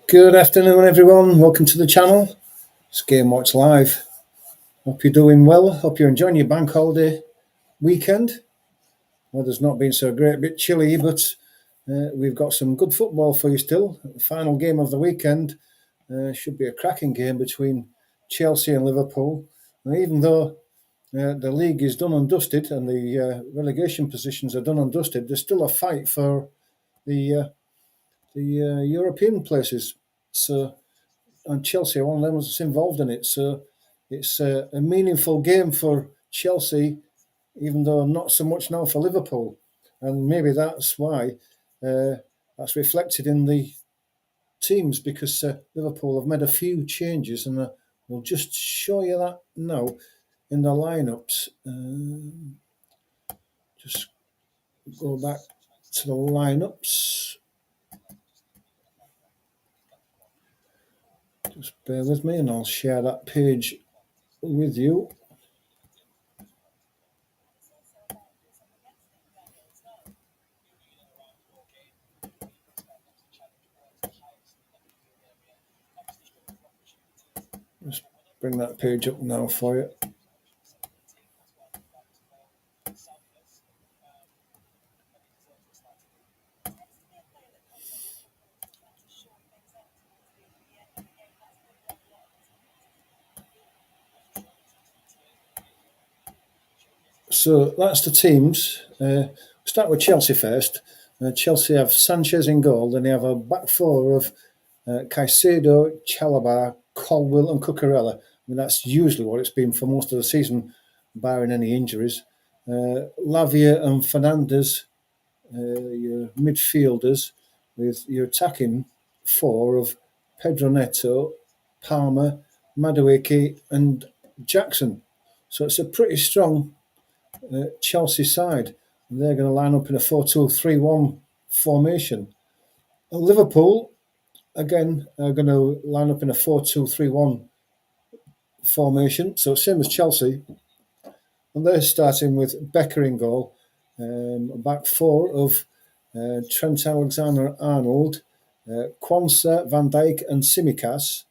Good afternoon, everyone. Welcome to the channel. It's Game Watch Live. Hope you're doing well. Hope you're enjoying your bank holiday weekend. Weather's not been so great, a bit chilly, but we've got some good football for you still. The final game of the weekend should be a cracking game between Chelsea and Liverpool. And even though the league is done and dusted and the relegation positions are done and dusted, there's still a fight for the European places. And Chelsea are one of them that's involved in it. So it's a meaningful game for Chelsea, even though not so much now for Liverpool. And maybe that's why that's reflected in the teams, because Liverpool have made a few changes, and we'll just show you that now in the lineups. Just go back to the lineups. Just bear with me and I'll share that page with you. Just bring that page up now for you. So that's the teams. Start with Chelsea first. Chelsea have Sanchez in goal, then they have a back four of Caicedo, Chalobah, Colwill and Cucurella. I mean, that's usually what it's been for most of the season, barring any injuries. Lavia and Fernandes, your midfielders, with your attacking four of Pedro Neto, Palmer, Madueke and Jackson. So it's a pretty strong Chelsea side. They're going to line up in a 4-2-3-1 formation. Liverpool, again, are going to line up in a 4-2-3-1 formation. So same as Chelsea. And they're starting with Becker in goal. Back four of Trent Alexander-Arnold, Quansah, Van Dijk and Tsimikas.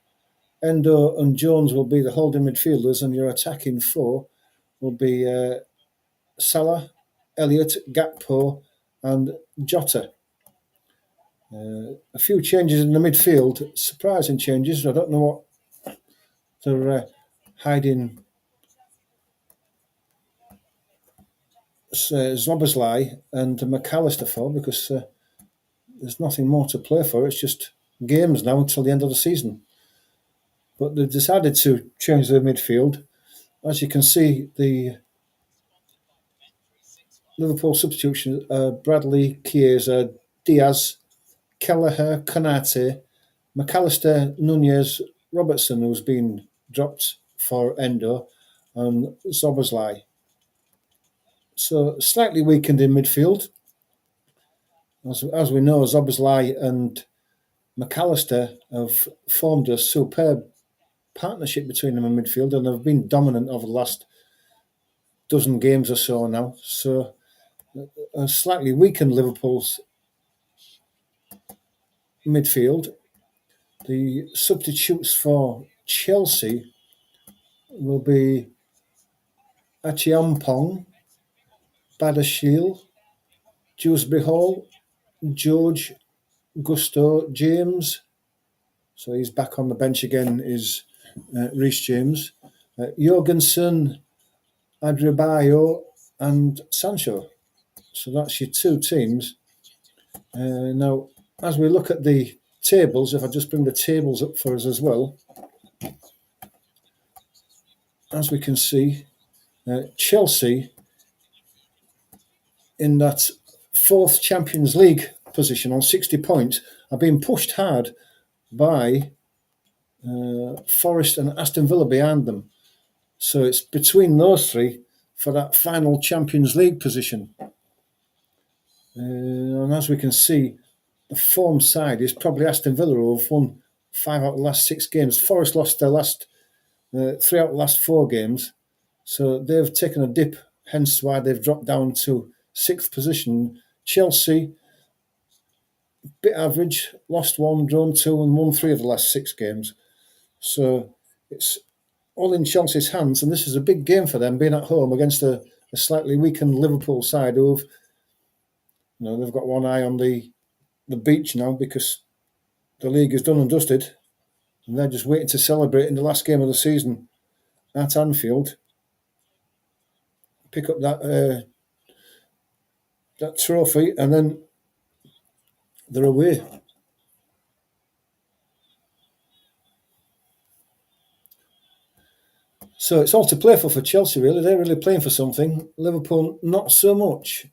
Endo and Jones will be the holding midfielders, and your attacking four will be Salah, Elliott, Gakpo and Jota. A few changes in the midfield, surprising changes. I don't know what they're hiding Szoboszlai and McAllister for, because there's nothing more to play for. It's just games now until the end of the season. But they've decided to change their midfield. As you can see, the Liverpool substitutions are Bradley, Chiesa, Diaz, Kelleher, Konate, McAllister, Nunez, Robertson, who's been dropped for Endo, and Szoboszlai. So slightly weakened in midfield. As we know, Szoboszlai and McAllister have formed a superb partnership between them in midfield, and have been dominant over the last dozen games or so now. So a slightly weakened Liverpool's midfield. The substitutes for Chelsea will be Achiampong, Badashil, Dewsbury Hall, George, Gusto, James. So he's back on the bench again, is Reece James. Jorgensen, Adebayo and Sancho. So that's your two teams. Now, as we look at the tables, if I just bring the tables up for us as well, as we can see, Chelsea in that fourth Champions League position on 60 points are being pushed hard by Forest and Aston Villa behind them. So it's between those three for that final Champions League position. And as we can see, the form side is probably Aston Villa, who have won 5 out of the last 6 games. Forest lost their last 3 out of the last 4 games. So they've taken a dip, hence why they've dropped down to 6th position. Chelsea bit average, lost 1, drawn 2 and won 3 of the last 6 games. So it's all in Chelsea's hands, and this is a big game for them, being at home against a slightly weakened Liverpool side who've, they've got one eye on the beach now because the league is done and dusted, and they're just waiting to celebrate in the last game of the season at Anfield, pick up that trophy, and then they're away. So it's all to play for Chelsea, really. They're really playing for something. Liverpool, not so much.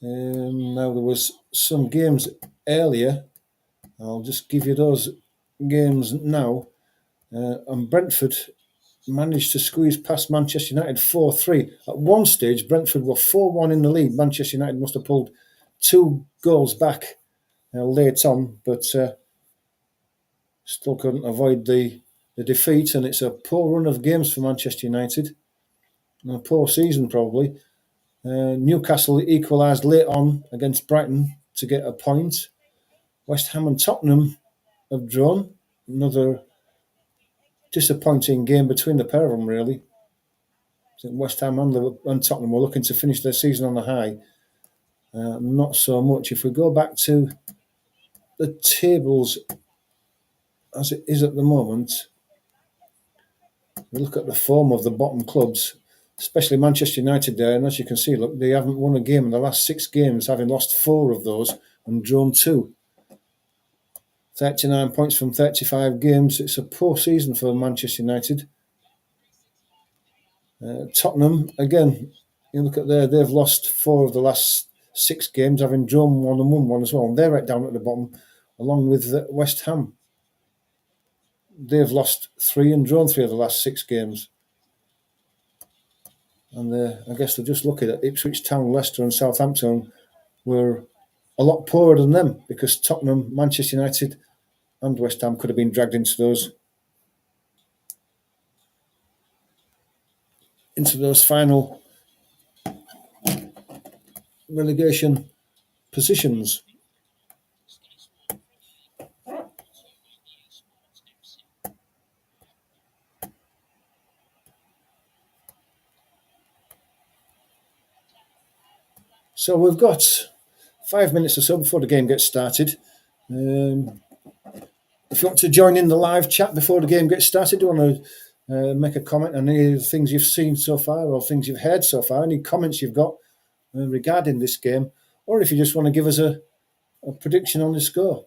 Now, there was some games earlier. I'll just give you those games now. And Brentford managed to squeeze past Manchester United 4-3. At one stage, Brentford were 4-1 in the lead. Manchester United must have pulled 2 goals back late on, but still couldn't avoid the defeat. And it's a poor run of games for Manchester United. And a poor season, probably. Newcastle equalised late on against Brighton to get a point. West Ham and Tottenham have drawn. Another disappointing game between the pair of them, really. I think West Ham and Tottenham were looking to finish their season on a high. Not so much. If we go back to the tables as it is at the moment, we look at the form of the bottom clubs, especially Manchester United there, and as you can see, look, they haven't won a game in the last 6 games, having lost 4 of those and drawn 2. 39 points from 35 games. It's a poor season for Manchester United. Tottenham, again, you look at there, they've lost 4 of the last 6 games, having drawn 1 and won 1 as well. And they're right down at the bottom, along with West Ham. They've lost 3 and drawn 3 of the last 6 games. And I guess they're just lucky that Ipswich Town, Leicester and Southampton were a lot poorer than them, because Tottenham, Manchester United and West Ham could have been dragged into those final relegation positions. So we've got 5 minutes or so before the game gets started. If you want to join in the live chat before the game gets started, do you want to make a comment on any of the things you've seen so far or things you've heard so far, any comments you've got regarding this game, or if you just want to give us a prediction on the score,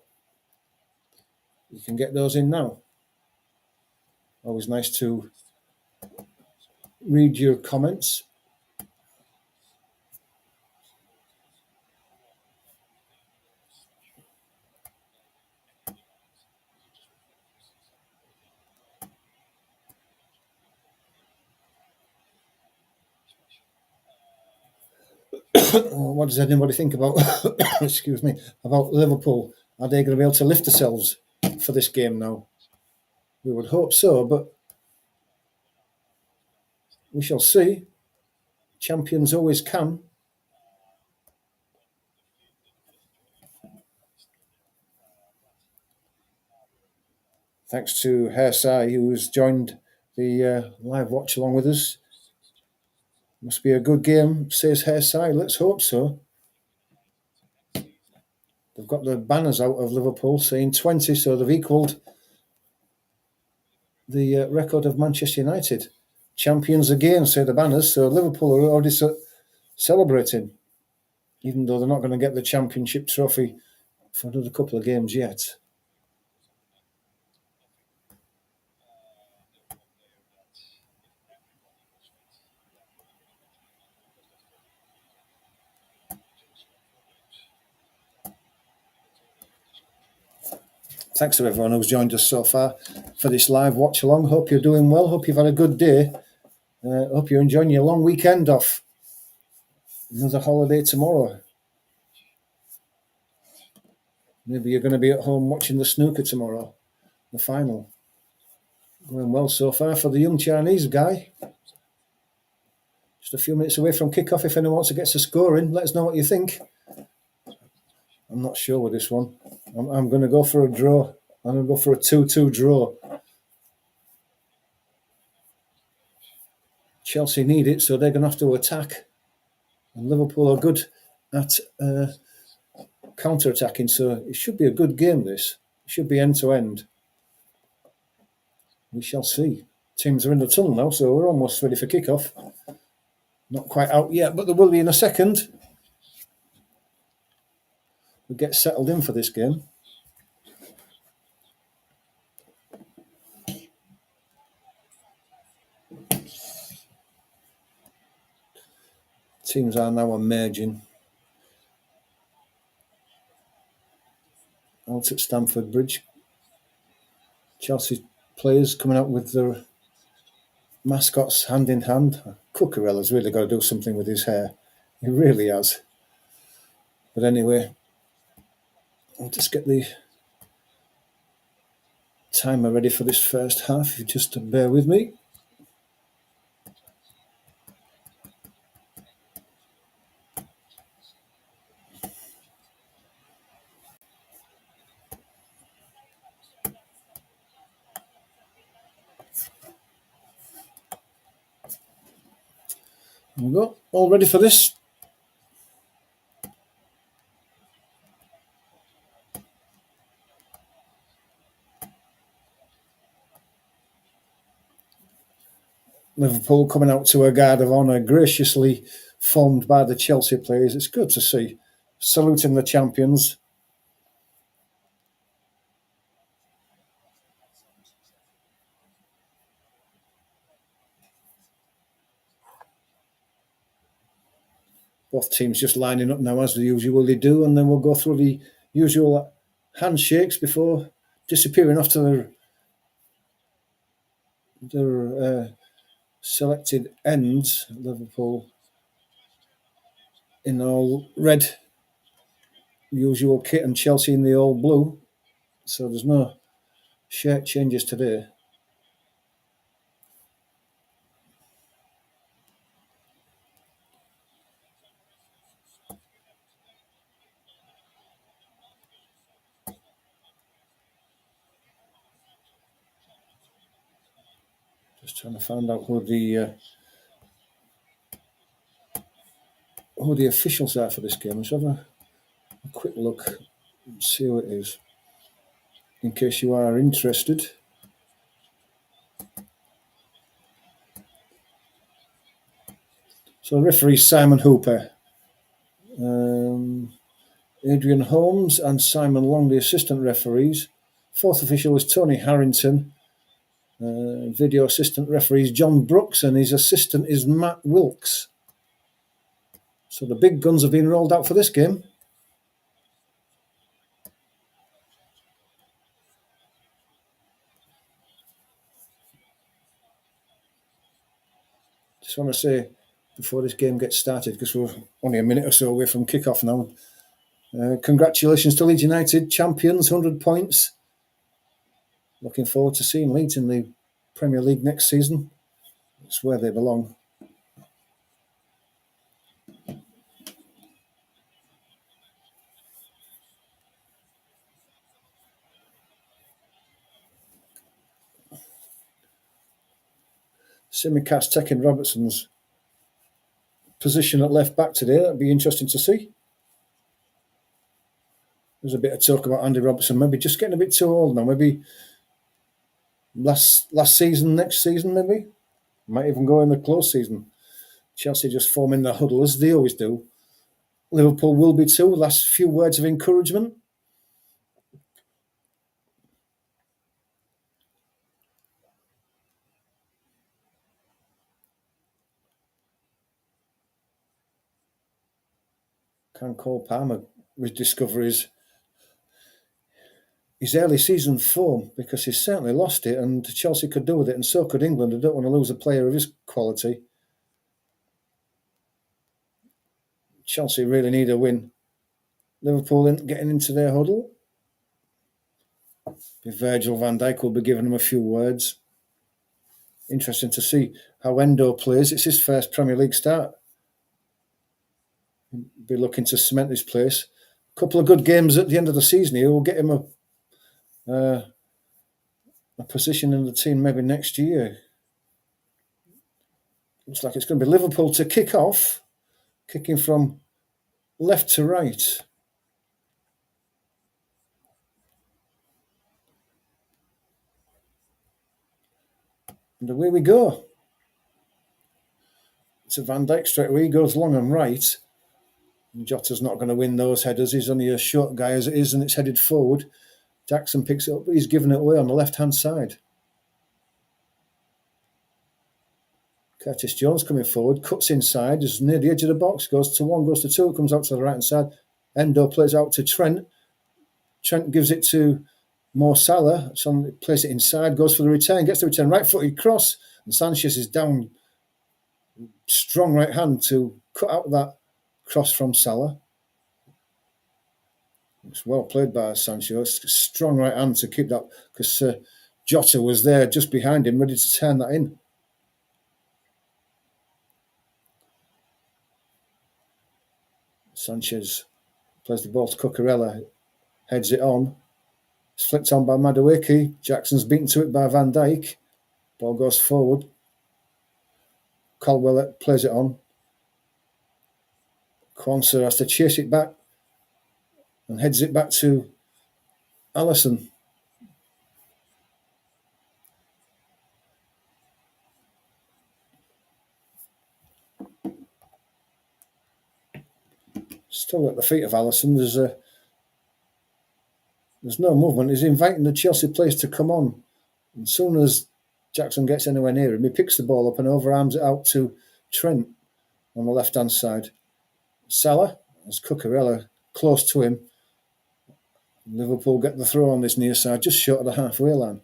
you can get those in now. Always nice to read your comments. What does anybody think about excuse me, about Liverpool? Are they going to be able to lift themselves for this game now? We would hope so, but we shall see. Champions always can. Thanks to Hersai, who's joined the live watch along with us. Must be a good game, says Hersai. Let's hope so. They've got the banners out of Liverpool saying 20, so they've equalled the record of Manchester United. Champions again, say the banners. So Liverpool are already celebrating, even though they're not going to get the championship trophy for another couple of games yet. Thanks to everyone who's joined us so far for this live watch along. Hope you're doing well. Hope you've had a good day. Hope you're enjoying your long weekend off. Another holiday tomorrow. Maybe you're going to be at home watching the snooker tomorrow, the final. Going well so far for the young Chinese guy. Just a few minutes away from kick-off. If anyone wants to get a score in, let us know what you think. I'm not sure with this one. I'm going to go for a draw. I'm going to go for a 2-2 draw. Chelsea need it, so they're going to have to attack. And Liverpool are good at counter-attacking, so it should be a good game, this. It should be end-to-end. We shall see. Teams are in the tunnel now, so we're almost ready for kick-off. Not quite out yet, but there will be in a second. We'll get settled in for this game. Teams are now emerging out at Stamford Bridge. Chelsea players coming out with their mascots hand in hand. Cucurella's really got to do something with his hair. He really has. But anyway, I'll just get the timer ready for this first half. If you just bear with me. There we go. All ready for this? Liverpool coming out to a guard of honour, graciously formed by the Chelsea players. It's good to see. Saluting the champions. Both teams just lining up now as they usually do, and then we'll go through the usual handshakes before disappearing off to their selected ends. Liverpool in all red, usual kit, and Chelsea in the all blue. So there's no shirt changes today. Just trying to find out who the officials are for this game. Let's have a quick look and see who it is, in case you are interested. So referee Simon Hooper, Adrian Holmes and Simon Long, the assistant referees. Fourth official is Tony Harrington. Video assistant referee is John Brooks, and his assistant is Matt Wilkes. So the big guns have been rolled out for this game. Just want to say, before this game gets started, because we're only a minute or so away from kick-off now, congratulations to Leeds United, champions, 100 points. Looking forward to seeing Leeds in the Premier League next season. It's where they belong. Simicast taking Robertson's position at left back today. That'd be interesting to see. There's a bit of talk about Andy Robertson maybe just getting a bit too old now. Maybe last season, next season, maybe. Might even go in the close season. Chelsea just forming the huddle as they always do. Liverpool will be too. Last few words of encouragement. Can Cole Palmer rediscover his early season form, because he's certainly lost it, and Chelsea could do with it, and so could England. I don't want to lose a player of his quality. Chelsea really need a win. Liverpool getting into their huddle. Virgil van Dijk will be giving them a few words. Interesting to see how Endo plays. It's his first Premier League start. Be looking to cement his place. couple of good games at the end of the season here will get him a position in the team maybe next year. Looks like it's going to be Liverpool to kick off, kicking from left to right. And away we go. It's a Van Dijk straight away. He goes long and right. And Jota's not going to win those headers. He's only a short guy as it is, and it's headed forward. Jackson picks it up, but he's given it away on the left-hand side. Curtis Jones coming forward, cuts inside, is near the edge of the box, goes to one, goes to two, comes out to the right-hand side. Endo plays out to Trent. Trent gives it to Mo Salah. Plays it inside, goes for the return, gets the return, right-footed cross, and Sanchez is down. Strong right hand to cut out that cross from Salah. It's well played by Sanchez. Strong right hand to keep that, because Jota was there just behind him, ready to turn that in. Sanchez plays the ball to Cucurella, heads it on. It's flicked on by Madueke. Jackson's beaten to it by Van Dijk. Ball goes forward. Caldwell plays it on. Kwanzaa has to chase it back and heads it back to Alisson. Still at the feet of Alisson. There's no movement. He's inviting the Chelsea players to come on. As soon as Jackson gets anywhere near him, he picks the ball up and overarms it out to Trent on the left-hand side. Salah has Cucurella close to him. Liverpool get the throw on this near side, just short of the halfway line.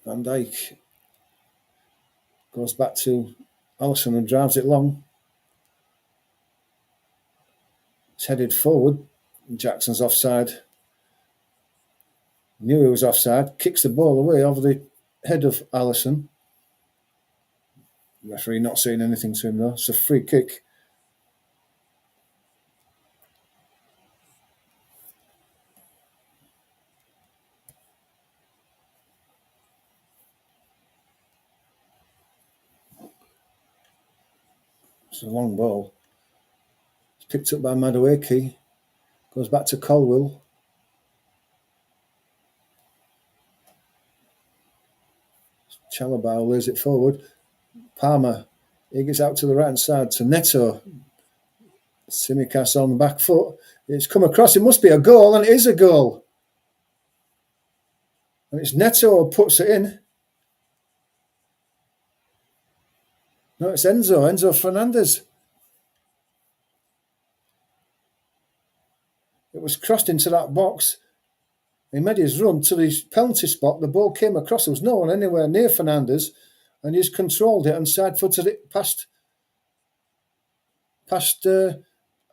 Van Dijk goes back to Alisson and drives it long. It's headed forward. Jackson's offside. Knew he was offside. Kicks the ball away over the head of Alisson. Referee not saying anything to him though. It's a free kick. It's a long ball. It's picked up by Madueke. Goes back to Colwill. Chalobah lays it forward. Palmer, he gets out to the right-hand side to Neto. Tsimikas on the back foot. It's come across. It must be a goal, and it is a goal. And it's Neto who puts it in. No, it's Enzo Fernandez. It was crossed into that box. He made his run to the penalty spot. The ball came across. There was no one anywhere near Fernandez, and he's controlled it and side-footed it past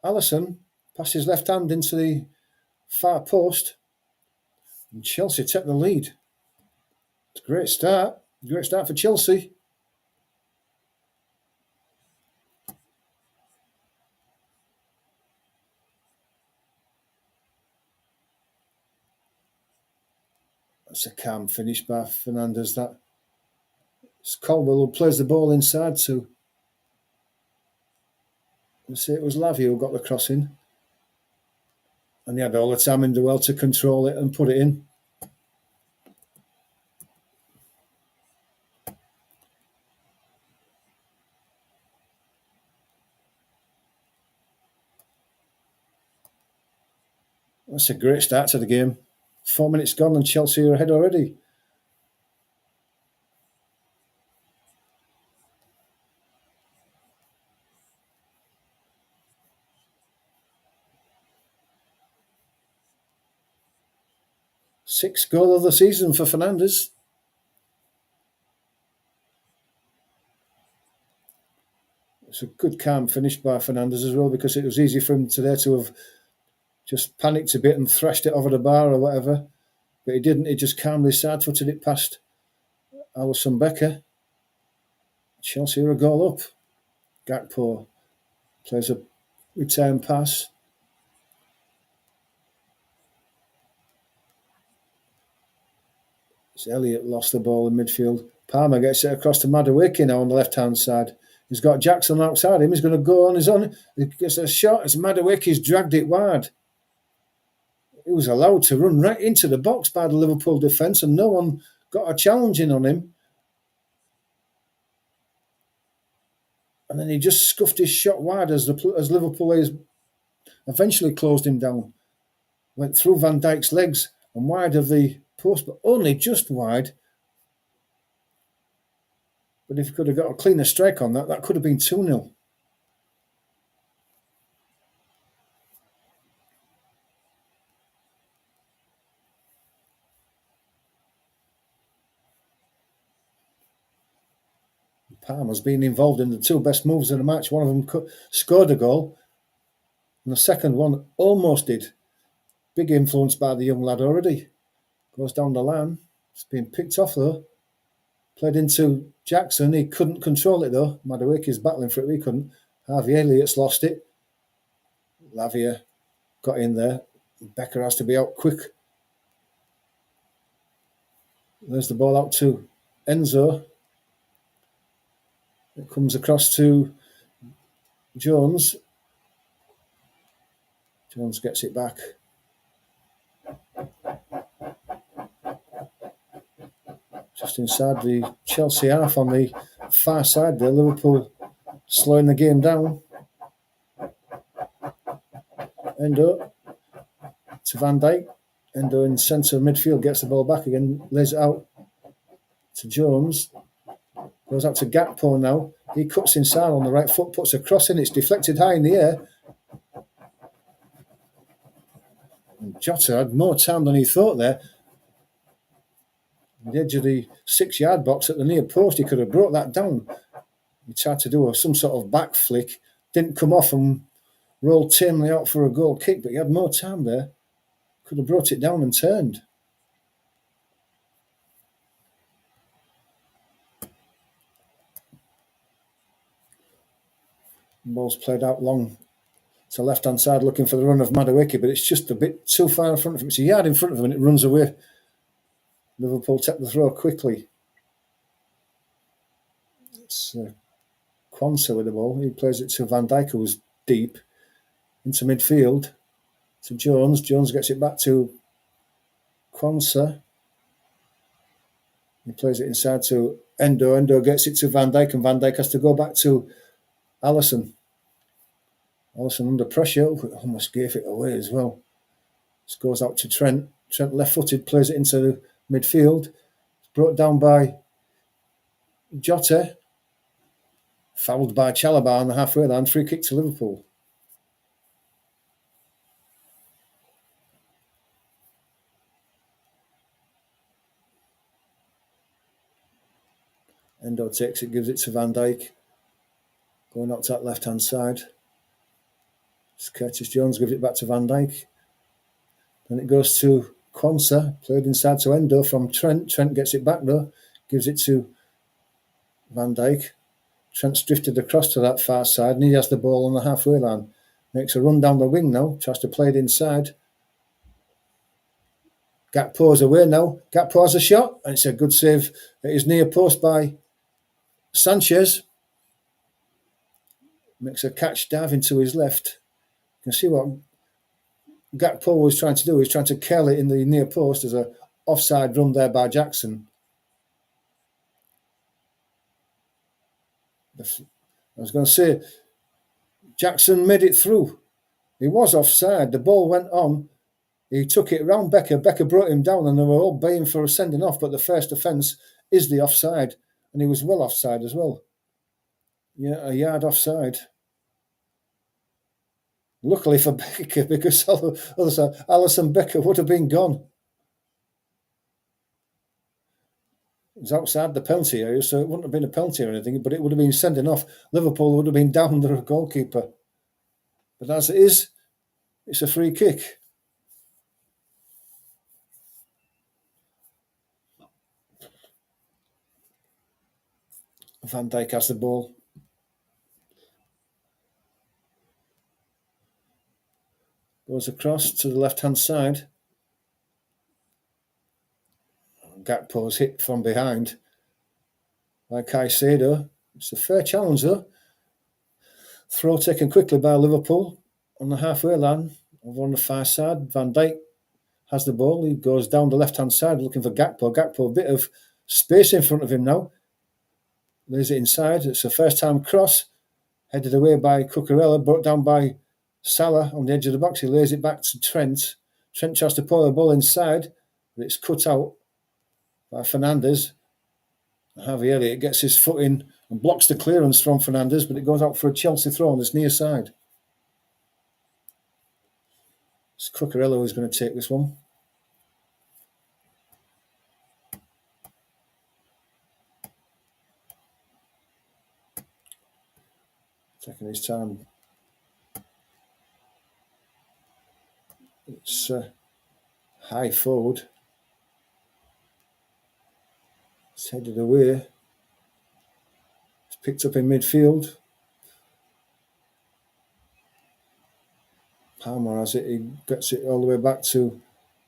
Alisson, past his left hand into the far post. And Chelsea take the lead. It's a great start. Great start for Chelsea. That's a calm finish by Fernandez. It's Colwell who plays the ball inside to. Let's say it was Lavia who got the cross in. And he had all the time in the world to control it and put it in. That's a great start to the game. 4 minutes gone and Chelsea are ahead already. Sixth goal of the season for Fernandez. It's a good calm finish by Fernandez as well, because it was easy for him today to have just panicked a bit and thrashed it over the bar or whatever. But he didn't. He just calmly side-footed it past Alisson Becker. Chelsea are a goal up. Gakpo plays a return pass. It's Elliott lost the ball in midfield. Palmer gets it across to Madueke now on the left-hand side. He's got Jackson outside him. He's going to go on his own. He gets a shot as Madueke's dragged it wide. He was allowed to run right into the box by the Liverpool defence, and no one got a challenge in on him. And then he just scuffed his shot wide as Liverpool eventually closed him down. Went through Van Dijk's legs and wide of the post, but only just wide. But if he could have got a cleaner strike on that, that could have been 2-0. Palmer's been involved in the two best moves of the match. One of them scored a goal, and the second one almost did. Big influence by the young lad already. Goes down the line. It's been picked off though. Played into Jackson. He couldn't control it though. Madueke's battling for it. He couldn't. Harvey Elliott's lost it. Lavia got in there. Becker has to be out quick. There's the ball out to Enzo. It comes across to Jones. Jones gets it back. Just inside the Chelsea half on the far side there. Liverpool slowing the game down. Endo to Van Dijk. Endo in centre midfield gets the ball back again. Lays it out to Jones. Goes out to Gakpo now. He cuts inside on the right foot, puts a cross in. It's deflected high in the air. And Jota had more time than he thought there. On the edge of the 6-yard box at the near post, he could have brought that down. He tried to do some sort of back flick. Didn't come off and rolled tamely out for a goal kick, but he had more time there. Could have brought it down and turned. The ball's played out long to left-hand side looking for the run of Madueke, but it's just a bit too far in front of him. It's a yard in front of him and it runs away. Liverpool take the throw quickly. It's Quansah with the ball. He plays it to Van Dijk, who's deep, into midfield. To Jones. Jones gets it back to Quansah. He plays it inside to Endo. Endo gets it to Van Dijk, and Van Dijk has to go back to Alisson. Alisson under pressure, almost gave it away as well. This goes out to Trent. Trent left-footed, plays it into midfield. It's brought down by Jota. Fouled by Chalobah on the halfway line. Free kick to Liverpool. Endo takes it, gives it to Van Dijk. Going out to that left-hand side. Curtis Jones gives it back to Van Dijk. Then it goes to Quansah, played inside to Endo from Trent. Trent gets it back though, gives it to Van Dijk. Trent's drifted across to that far side and he has the ball on the halfway line. Makes a run down the wing now, tries to play it inside. Gakpo's away now. Gakpo has a shot and it's a good save at his near post by Sanchez. Makes a catch diving to his left. You can see what Gakpo was trying to do. He's trying to curl it in the near post as an offside run there by Jackson. I was going to say, Jackson made it through. He was offside. The ball went on. He took it round Becker. Becker brought him down and they were all baying for a sending off, but the first offence is the offside. And he was well offside as well. Yeah, a yard offside. Luckily for Becker, because on the other side, Alisson Becker would have been gone. It was outside the penalty area, so it wouldn't have been a penalty or anything, but it would have been sending off. Liverpool would have been down their goalkeeper. But as it is, it's a free kick. Van Dijk has the ball. Goes across to the left-hand side. Gakpo's hit from behind by Caicedo. It's a fair challenge, though. Throw taken quickly by Liverpool on the halfway line. Over on the far side, Van Dijk has the ball. He goes down the left-hand side looking for Gakpo. Gakpo, a bit of space in front of him now. Lays it inside. It's a first-time cross. Headed away by Cucurella, brought down by Salah on the edge of the box. He lays it back to Trent. Trent tries to pull the ball inside, but it's cut out by Fernandes. Harvey Elliott gets his foot in and blocks the clearance from Fernandes, but it goes out for a Chelsea throw on this near side. It's Cucurella who's going to take this one. Taking his time. It's high forward. It's headed away. It's picked up in midfield. Palmer has it. He gets it all the way back to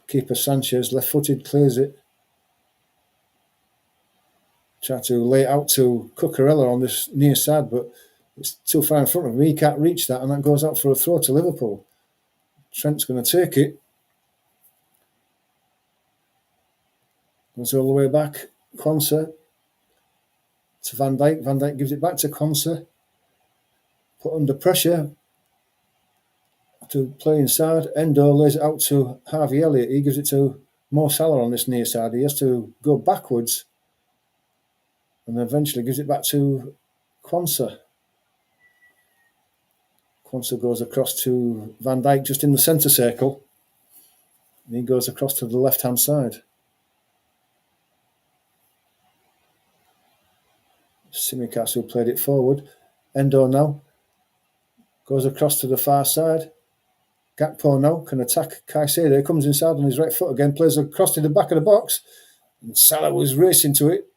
keeper Sanchez. Left-footed, clears it. Try to lay it out to Cucurella on this near side, but it's too far in front of him. He can't reach that, and that goes out for a throw to Liverpool. Trent's going to take it. Goes all the way back. Quansah to Van Dijk. Van Dijk gives it back to Quansah. Put under pressure to play inside. Endo lays it out to Harvey Elliott. He gives it to Mo Salah on this near side. He has to go backwards and eventually gives it back to Quansah. Quansah goes across to Van Dijk just in the centre circle. And he goes across to the left-hand side. Tsimikas, who played it forward. Endo now goes across to the far side. Gakpo now can attack Caicedo. He comes inside on his right foot again, plays across to the back of the box. And Salah was racing to it.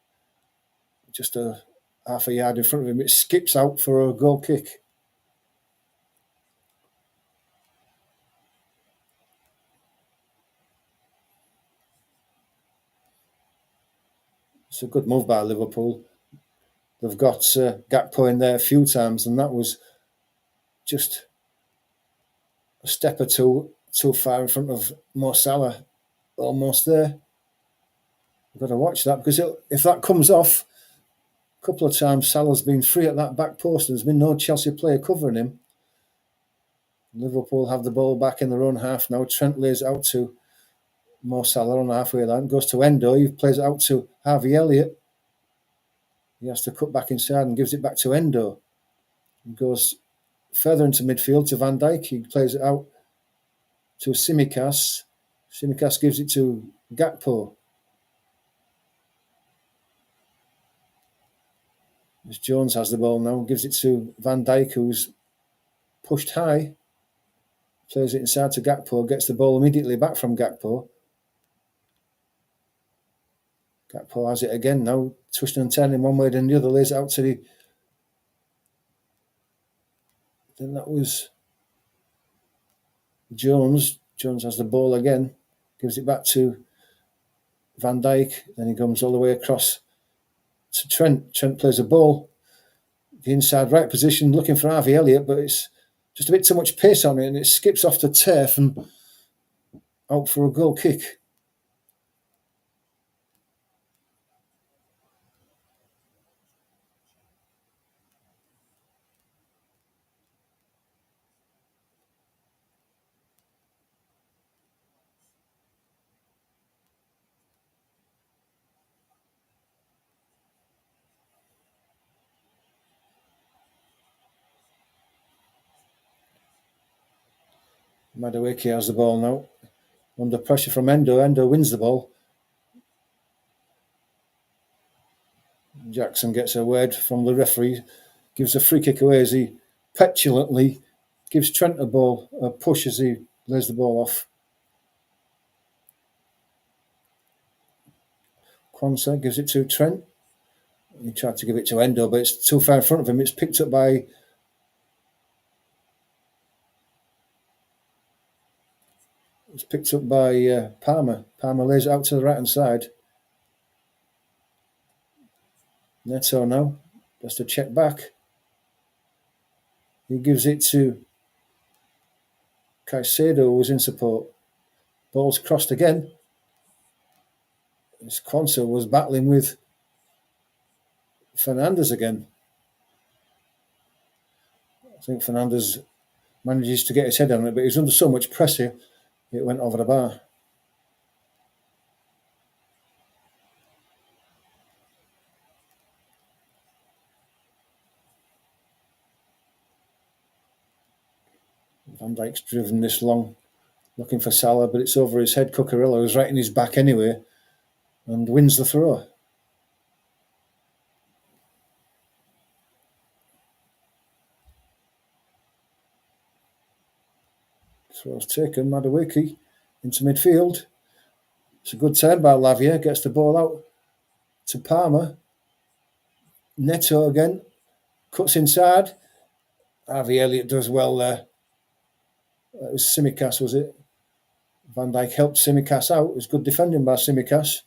Just a half a yard in front of him. It skips out for a goal kick. It's a good move by Liverpool. They've got Gakpo in there a few times, and that was just a step or two too far in front of Mo Salah. Almost there. We've got to watch that, because if that comes off, a couple of times Salah's been free at that back post, and there's been no Chelsea player covering him. Liverpool have the ball back in their own half now. Trent lays it out to Mo Salah on the halfway line. Goes to Endo. He plays it out to Harvey Elliott. He has to cut back inside and gives it back to Endo. He goes further into midfield to Van Dijk. He plays it out to Tsimikas. Tsimikas gives it to Gakpo. As Jones has the ball now, gives it to Van Dijk, who's pushed high. Plays it inside to Gakpo, gets the ball immediately back from Gakpo. Gakpo has it again now, twisting and turning one way and the other, lays it out to the... Then that was Jones. Jones has the ball again, gives it back to Van Dijk, then he comes all the way across to Trent. Trent plays a ball, the inside right position, looking for Harvey Elliott, but it's just a bit too much pace on it, and it skips off the turf and out for a goal kick. Madueke has the ball now. Under pressure from Endo. Endo wins the ball. Jackson gets a word from the referee. Gives a free kick away as he petulantly gives Trent a push as he lays the ball off. Quansah gives it to Trent. He tried to give it to Endo, but it's too far in front of him. It's picked up by Palmer. Palmer lays it out to the right hand side. Neto now has to check back. He gives it to Caicedo, who was in support. Ball's crossed again. Quansah was battling with Fernandez again. I think Fernandez manages to get his head on it, but he's under so much pressure, it went over the bar. Van Dijk's driven this long, looking for Salah, but it's over his head. Cucurella was right in his back anyway, and wins the throw. Throw's taken, Madueke into midfield. It's a good turn by Lavia, gets the ball out to Palmer. Neto again, cuts inside. Harvey Elliott does well there. It was Tsimikas, was it? Van Dijk helped Tsimikas out. It was good defending by Tsimikas.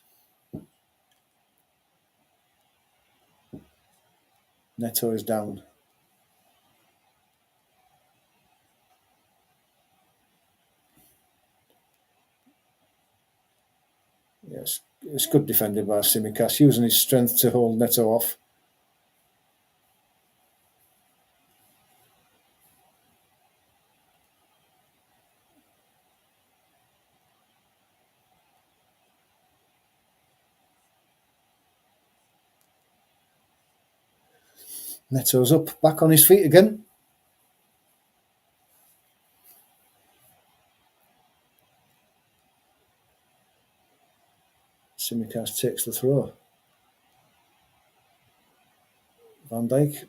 Neto is down. Yes, it's good defending by Tsimikas, using his strength to hold Neto off. Neto's up, back on his feet again. Tsimikas takes the throw. Van Dijk.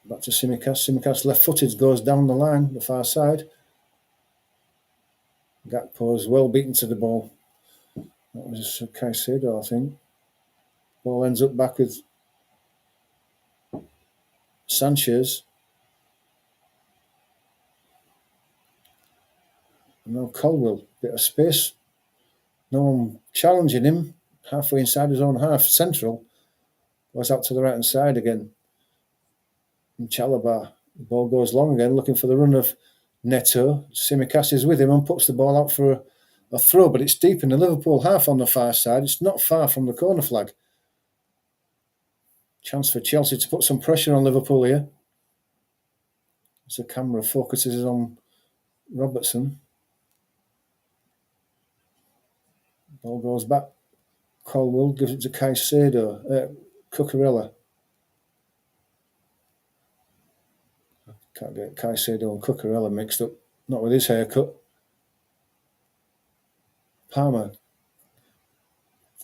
Back to Tsimikas. Tsimikas left-footed, goes down the line, the far side. Gakpo's well beaten to the ball. That was Caicedo, I think. Ball ends up back with Sanchez. And now Colwill, bit of space. No one challenging him. Halfway inside his own half, central. Goes out to the right hand side again. And Chalobah. The ball goes long again, looking for the run of Neto. Tsimikas is with him and puts the ball out for a throw, but it's deep in the Liverpool half on the far side. It's not far from the corner flag. Chance for Chelsea to put some pressure on Liverpool here. As the camera focuses on Robertson. Ball goes back. Colwill gives it to Caicedo. Cucurella. Can't get Caicedo and Cucurella mixed up. Not with his haircut. Palmer.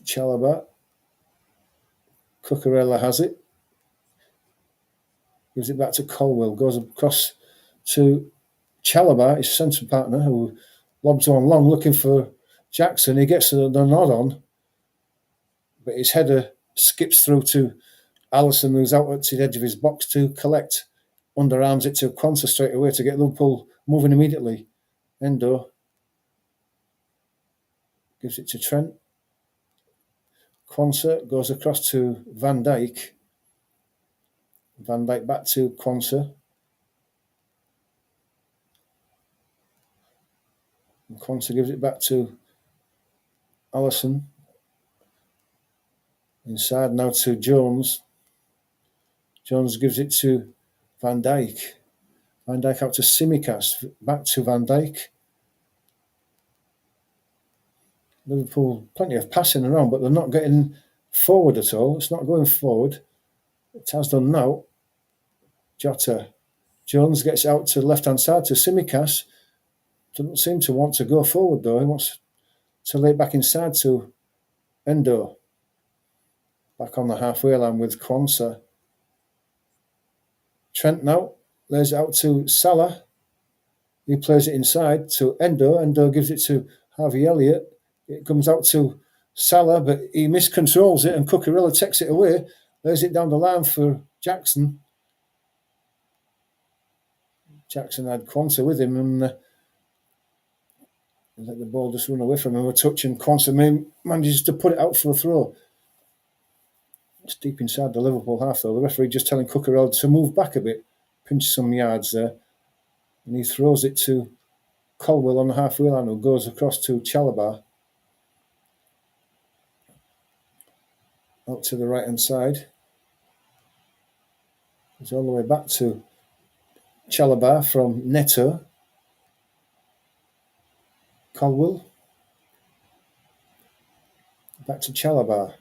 Chalobah. Cucurella has it. Gives it back to Colwill. Goes across to Chalobah, his centre partner, who lobs on long looking for Jackson. He gets the nod on, but his header skips through to Alisson, who's out at the edge of his box to collect. Underarms it to Quansah straight away to get Liverpool moving immediately. Endo gives it to Trent. Quansah goes across to Van Dijk. Van Dijk back to Quansah. And Quansah gives it back to Alisson. Inside now to Jones. Jones gives it to Van Dijk. Van Dijk out to Tsimikas. Back to Van Dijk. Liverpool, plenty of passing around, but they're not getting forward at all. It's not going forward. It has done now. Jota. Jones gets out to the left-hand side to Tsimikas. Doesn't seem to want to go forward, though. He wants to lay it back inside to Endo. Back on the halfway line with Quansah. Trent now lays it out to Salah. He plays it inside to Endo. Endo gives it to Harvey Elliott. It comes out to Salah, but he miscontrols it and Cucurella takes it away, lays it down the line for Jackson. Jackson had Quansah with him and let the ball just run away from him a touch, and Quansah manages to put it out for a throw. It's deep inside the Liverpool half, though. The referee just telling Cucurella to move back a bit, pinch some yards there, and he throws it to Colwill on the halfway line, who goes across to Chalobah. Out to the right-hand side. It's all the way back to Chalobah from Neto. Colwill. Back to Chalobah.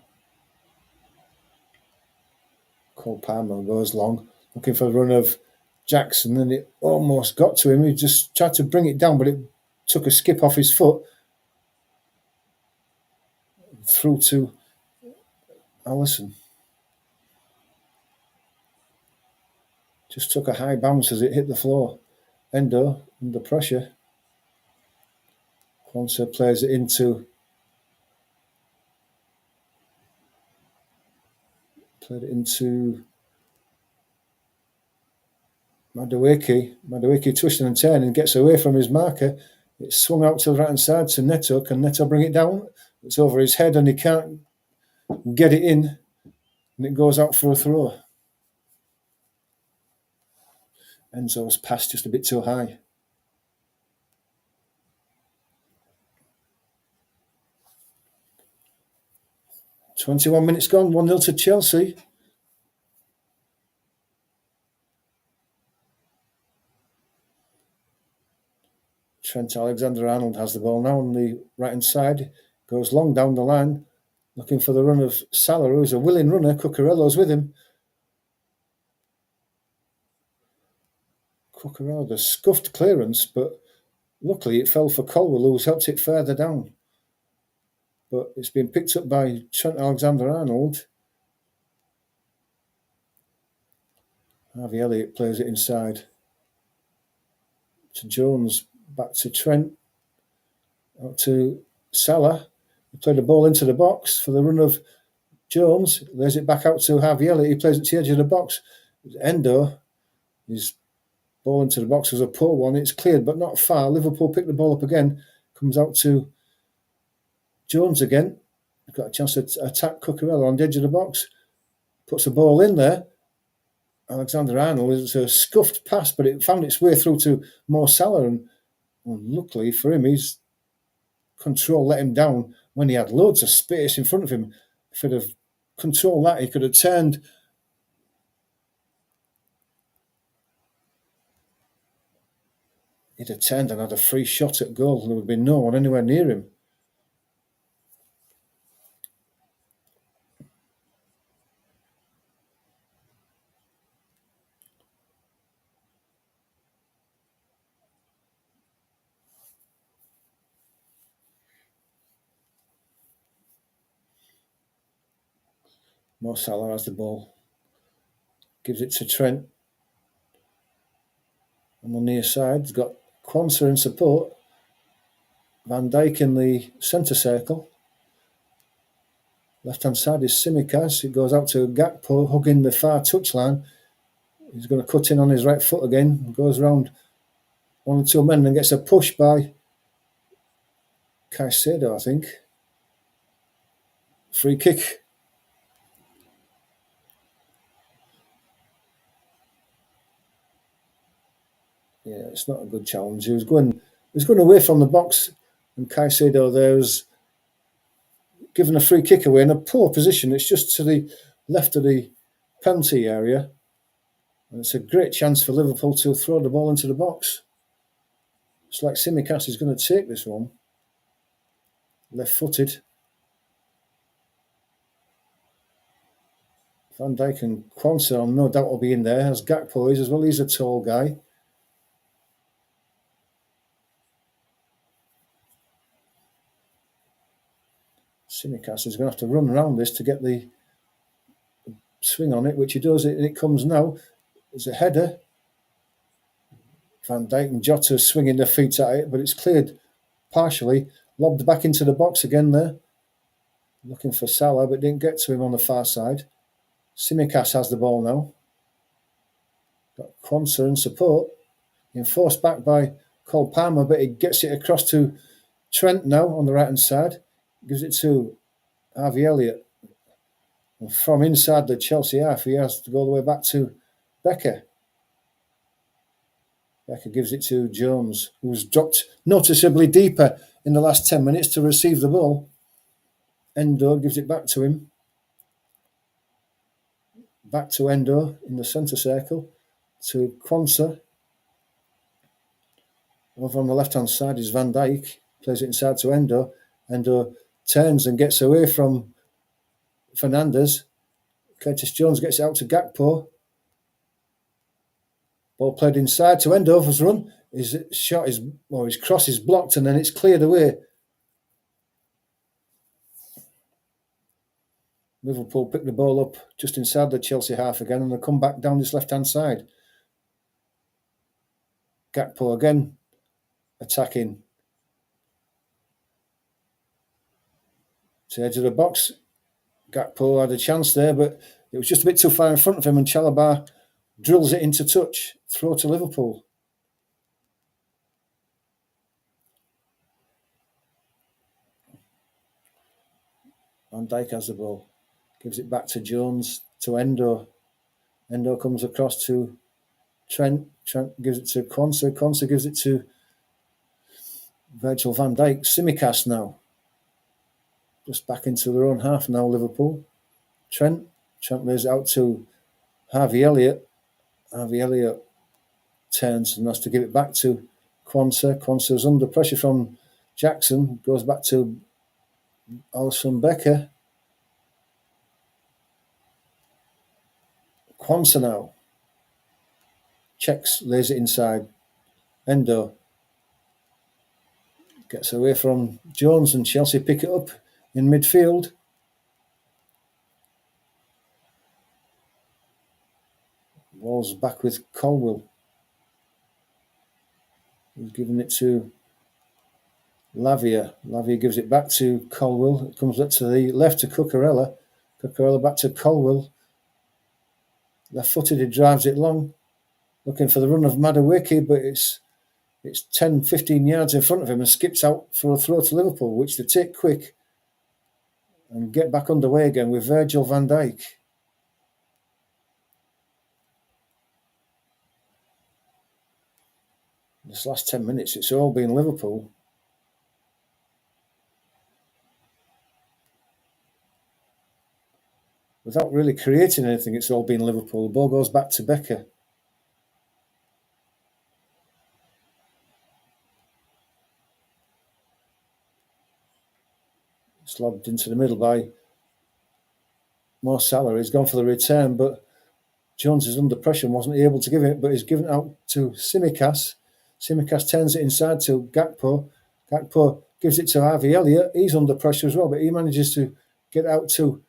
Cole Palmer goes long, looking for the run of Jackson, and it almost got to him. He just tried to bring it down, but it took a skip off his foot. Through to Allison. Just took a high bounce as it hit the floor. Endo, under pressure. Quansah plays it into... Played it into... Madueke. Madueke twisting and turning, gets away from his marker. It's swung out to the right-hand side to Neto. Can Neto bring it down? It's over his head and he can't get it in. And it goes out for a throw. Enzo's pass just a bit too high. "21 minutes gone, 1-0 to Chelsea." Trent Alexander-Arnold has the ball now on the right-hand side. Goes long down the line, looking for the run of Salah, who's a willing runner. Cucurella's with him. Cucurella, the scuffed clearance, but luckily it fell for Colwill, who's helped it further down. But it's been picked up by Trent Alexander-Arnold. Harvey Elliott plays it inside to Jones, back to Trent, out to Salah. He played the ball into the box for the run of Jones, lays it back out to Harvey Elliott. He plays it to the edge of the box. Endo, his ball into the box was a poor one. It's cleared, but not far. Liverpool pick the ball up again. Comes out to Jones again. Got a chance to attack Cucurella on the edge of the box. Puts the ball in there. Alexander-Arnold is a scuffed pass, but it found its way through to Mo Salah, and luckily for him, his control let him down when he had loads of space in front of him. If he'd have controlled that, he could have turned. He'd have turned and had a free shot at goal. There would have been no one anywhere near him. Mo Salah has the ball. Gives it to Trent. On the near side, he's got Quansah in support. Van Dijk in the centre circle. Left-hand side is Tsimikas. It goes out to Gakpo, hugging the far touchline. He's going to cut in on his right foot again. Goes around one or two men and gets a push by Caicedo, I think. Free kick. Yeah, it's not a good challenge. He was going away from the box, and Caicedo there was given a free kick away in a poor position. It's just to the left of the penalty area. And it's a great chance for Liverpool to throw the ball into the box. It's like Tsimikas is going to take this one. Left-footed. Van Dijk and Quansah, no doubt, will be in there, as Gakpo is as well. He's a tall guy. Tsimikas is going to have to run around this to get the swing on it, which he does, and it comes now. There's a header. Van Dijk and Jota swinging their feet at it, but it's cleared partially. Lobbed back into the box again there. Looking for Salah, but didn't get to him on the far side. Tsimikas has the ball now. Got Quansah in support. Enforced back by Cole Palmer, but he gets it across to Trent now on the right-hand side. Gives it to Harvey Elliott. And from inside the Chelsea half, he has to go all the way back to Becker. Becker gives it to Jones, who's dropped noticeably deeper in the last 10 minutes to receive the ball. Endo gives it back to him. Back to Endo in the centre circle. To Quansah. Over on the left-hand side is Van Dijk. Plays it inside to Endo. Endo turns and gets away from Fernandes. Curtis Jones gets it out to Gakpo. Ball played inside to Endover's run. His shot is, or his cross is blocked, and then it's cleared away. Liverpool pick the ball up just inside the Chelsea half again, and they come back down this left-hand side. Gakpo again attacking. To the edge of the box. Gakpo had a chance there, but it was just a bit too far in front of him, and Chalobah drills it into touch. Throw to Liverpool. Van Dijk has the ball. Gives it back to Jones, to Endo. Endo comes across to Trent. Trent gives it to Quansah. Quansah gives it to Virgil van Dijk. Tsimikas now. Just back into their own half now, Liverpool. Trent lays it out to Harvey Elliott. Harvey Elliott turns and has to give it back to Quansah. Quansah's under pressure from Jackson. Goes back to Alisson Becker. Quansah now. Checks, lays it inside. Endo gets away from Jones, and Chelsea pick it up in midfield. Ball's back with Colwill. He's giving it to Lavia. Lavia gives it back to Colwill. It comes up to the left to Cucurella. Cucurella back to Colwill. Left-footed, he drives it long. Looking for the run of Madueke, but it's 10, 15 yards in front of him and skips out for a throw to Liverpool, which they take quick and get back underway again with Virgil van Dijk. This last 10 minutes, it's all been Liverpool. Without really creating anything, it's all been Liverpool. The ball goes back to Becker. It's lobbed into the middle by Mo Salah. He's gone for the return, but Jones is under pressure and wasn't able to give it, but he's given it out to Tsimikas. Tsimikas turns it inside to Gakpo. Gakpo gives it to Harvey Elliott. He's under pressure as well, but he manages to get out to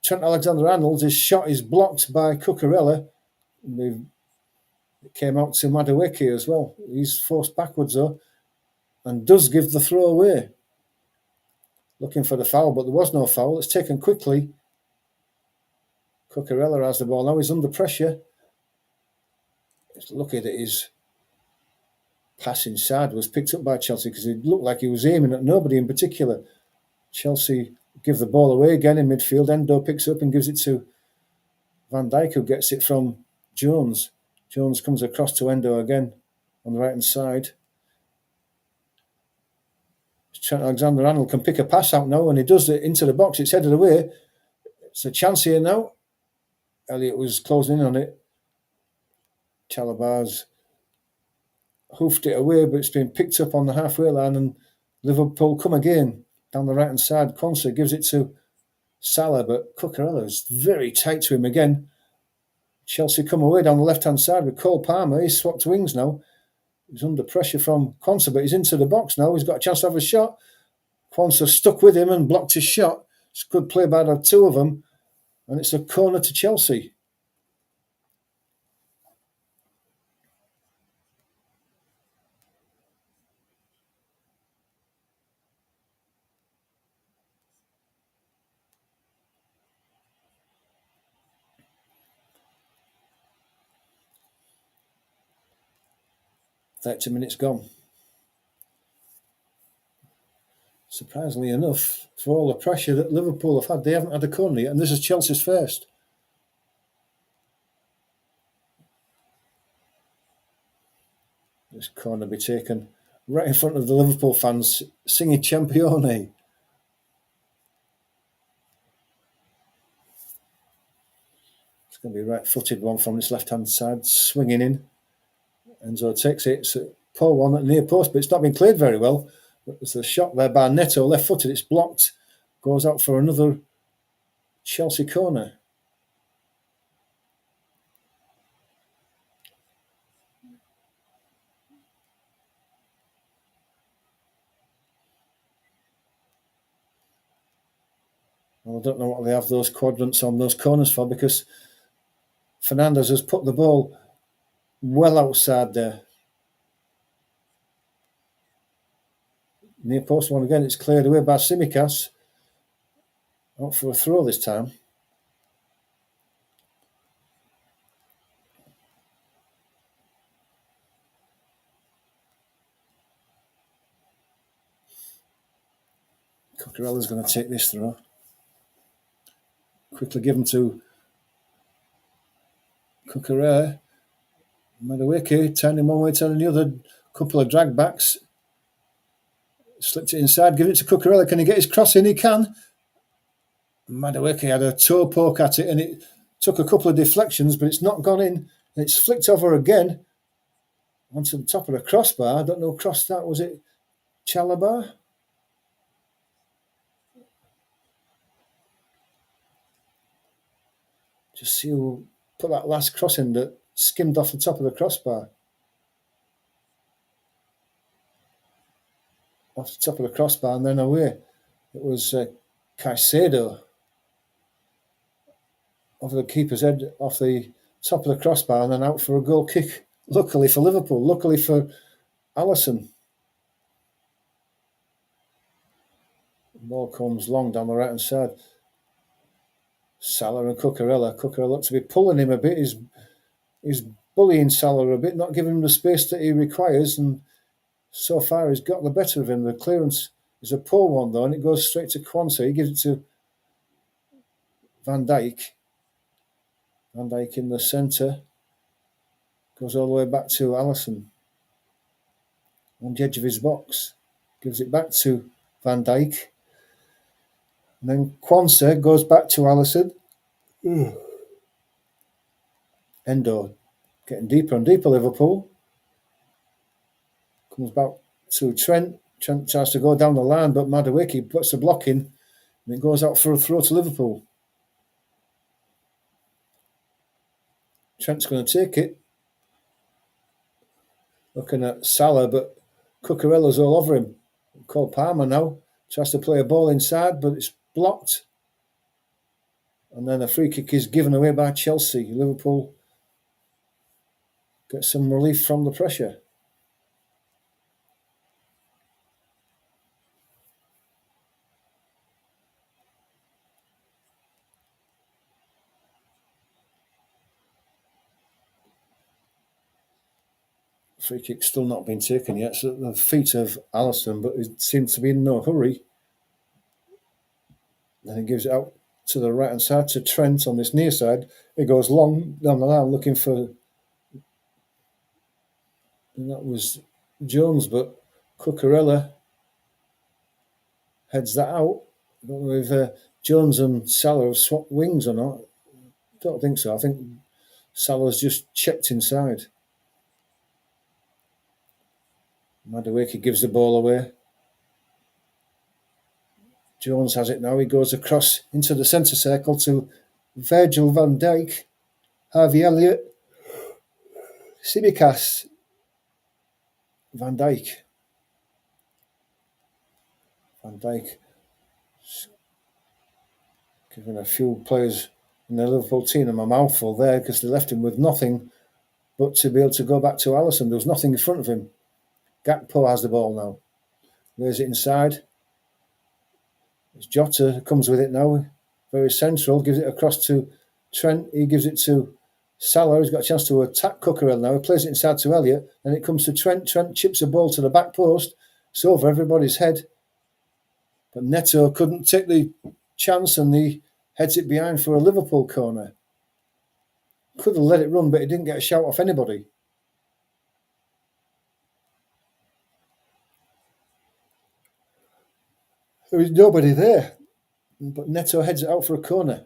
Trent Alexander-Arnold. His shot is blocked by Cucurella. It came out to Madueke as well. He's forced backwards though, and does give the throw away. Looking for the foul, but there was no foul. It's taken quickly. Cucurella has the ball now. He's under pressure. It's lucky that his pass inside was picked up by Chelsea because it looked like he was aiming at nobody in particular. Chelsea give the ball away again in midfield. Endo picks up and gives it to Van Dijk, who gets it from Jones. Jones comes across to Endo again on the right-hand side. Trent Alexander-Arnold can pick a pass out now, and he does it into the box. It's headed away. It's a chance here now. Elliott was closing in on it. Chalobah's hoofed it away, but it's been picked up on the halfway line, and Liverpool come again down the right-hand side. Quansah gives it to Salah, but Cucurella is very tight to him again. Chelsea come away down the left-hand side with Cole Palmer. He's swapped wings now. He's under pressure from Quansah, but he's into the box now. He's got a chance to have a shot. Quansah stuck with him and blocked his shot. It's a good play by the two of them, and it's a corner to Chelsea. 30 minutes gone. Surprisingly enough, for all the pressure that Liverpool have had, they haven't had a corner yet, and this is Chelsea's first. This corner be taken right in front of the Liverpool fans singing Champione. It's going to be right-footed one from its left-hand side, swinging in. Enzo takes it. It's a poor one at near post, but it's not been cleared very well. There's a shot there by Neto, left-footed. It's blocked. Goes out for another Chelsea corner. Well, I don't know what they have those quadrants on those corners for, because Fernandes has put the ball well outside there. Near post one again. It's cleared away by Tsimikas. Out for a throw this time. Cucurella's going to take this throw. Quickly given to Cucurella. Madueke turning one way, turning the other. Couple of drag backs. Slipped it inside, give it to Cucurella. Can he get his cross in? He can. Madueke had a toe poke at it, and it took a couple of deflections, but it's not gone in. And it's flicked over again onto the top of the crossbar. I don't know who crossed that. Was it Chalobah? Just see who put that last cross in that skimmed off the top of the crossbar. Off the top of the crossbar and then away. It was Caicedo over the keeper's head, off the top of the crossbar, and then out for a goal kick. Luckily for Liverpool, luckily for Alisson. The ball comes long down the right hand side. Salah and Cucurella. Cucurella looked to be pulling him a bit. He's bullying Salah a bit, not giving him the space that he requires, and so far he's got the better of him. The clearance is a poor one though, and it goes straight to Kwanzaa. He gives it to Van Dijk. Van Dijk in the centre. Goes all the way back to Alisson. On the edge of his box. Gives it back to Van Dijk. And then Kwanzaa goes back to Alisson. Endo getting deeper and deeper, Liverpool. Comes back to Trent. Trent tries to go down the line, but Madueke puts the block in, and it goes out for a throw to Liverpool. Trent's going to take it. Looking at Salah, but Cucurella's all over him. Cole Palmer now tries to play a ball inside, but it's blocked. And then a free kick is given away by Chelsea. Liverpool get some relief from the pressure. Free kick still not been taken yet. It's at the feet of Alisson, but he seems to be in no hurry. Then he gives it out to the right hand side to Trent on this near side. It goes long down the line looking for. And that was Jones, but Cucurella heads that out. I don't know if Jones and Salah have swapped wings or not. I don't think so. I think Salah's just checked inside. Madueke gives the ball away. Jones has it now. He goes across into the centre circle to Virgil van Dijk, Harvey Elliott, Tsimikas, Van Dijk. Van Dijk giving a few players in the Liverpool team a mouthful there, because they left him with nothing but to be able to go back to Alisson. There was nothing in front of him. Gakpo has the ball now. Lays it inside. It's Jota comes with it now. Very central. Gives it across to Trent. He gives it to Salah has got a chance to attack Cucurella now. He plays it inside to Elliott. Then it comes to Trent. Trent chips a ball to the back post. It's over everybody's head. But Neto couldn't take the chance and he heads it behind for a Liverpool corner. Could have let it run, but he didn't get a shout off anybody. There was nobody there. But Neto heads it out for a corner.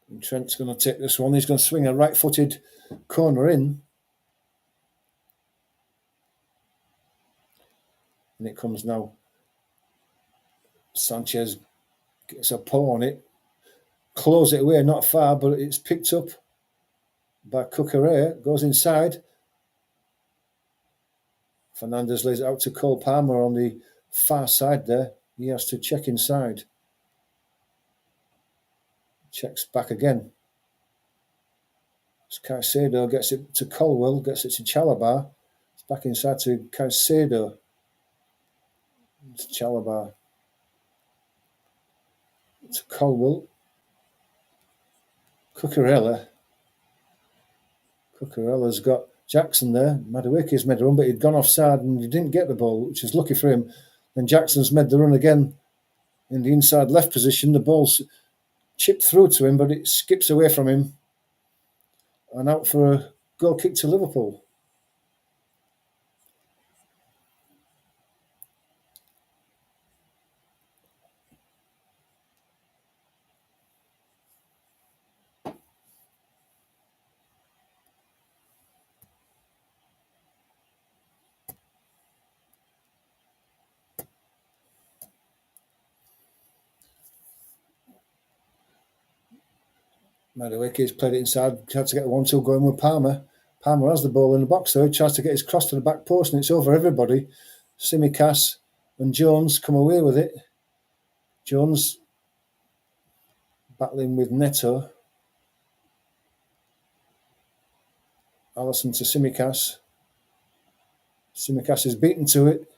And Trent's going to take this one. He's going to swing a right-footed corner in. And it comes now. Sanchez gets a paw on it. Close it away, not far, but it's picked up by Cucurella. Goes inside. Fernandes lays it out to Cole Palmer on the far side there. He has to check inside. Checks back again. Caicedo gets it to Colwell, gets it to Chalobah. It's back inside to Caicedo. It's Chalobah. To Colwell. Cucurella's got Jackson there. Madueke's made a run, but he'd gone offside and he didn't get the ball, which is lucky for him. Then Jackson's made the run again in the inside left position. The ball's chipped through to him, but it skips away from him and out for a goal kick to Liverpool. Madueke's played it inside, tried to get a 1-2 going with Palmer. Palmer has the ball in the box though. He tries to get his cross to the back post and it's over everybody. Tsimikas and Jones come away with it. Jones battling with Neto. Allison to Tsimikas. Tsimikas is beaten to it.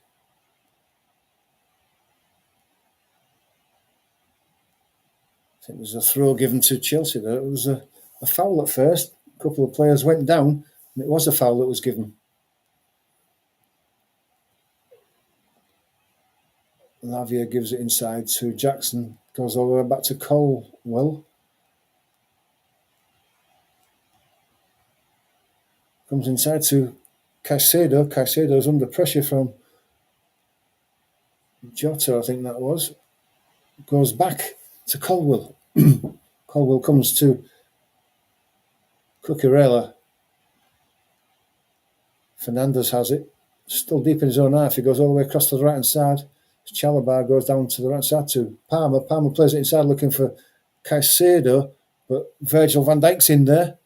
I think there's a throw given to Chelsea there. It was a foul at first. A couple of players went down and it was a foul that was given. Lavia gives it inside to Jackson. Goes all the way back to Colwell. Comes inside to Caicedo. Caicedo's under pressure from Jota, I think that was. Goes back to Colwell. Colwell comes to Cucurella. Fernandes has it. Still deep in his own half. He goes all the way across to the right-hand side. Chalobah goes down to the right side to Palmer. Palmer plays it inside looking for Caicedo, but Virgil van Dijk's in there.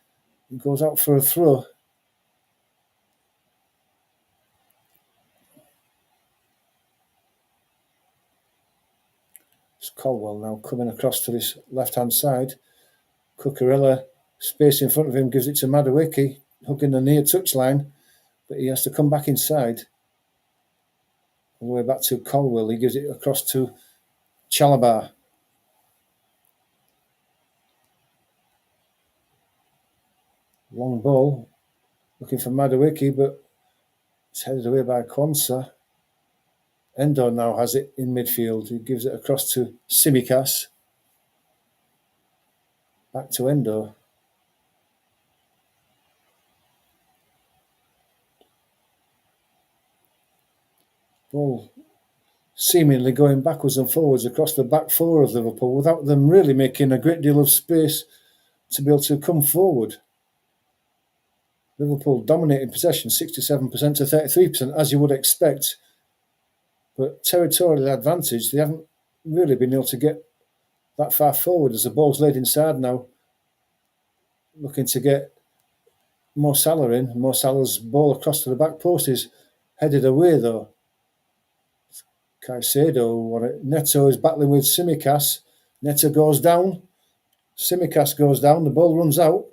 He goes out for a throw. It's Colwell now coming across to this left-hand side. Cucurella, space in front of him, gives it to Madueke, hooking the near touchline, but he has to come back inside. All the way back to Colwell. He gives it across to Chalobah. Long ball, looking for Madueke, but it's headed away by Quansah. Endo now has it in midfield. He gives it across to Tsimikas. Back to Endo. Ball seemingly going backwards and forwards across the back four of Liverpool without them really making a great deal of space to be able to come forward. Liverpool dominating possession 67% to 33%, as you would expect. But territorial advantage, they haven't really been able to get that far forward as the ball's laid inside now. Looking to get Mo Salah in. Mo Salah's ball across to the back post is headed away though. Caicedo, Neto is battling with Tsimikas. Neto goes down. Tsimikas goes down. The ball runs out.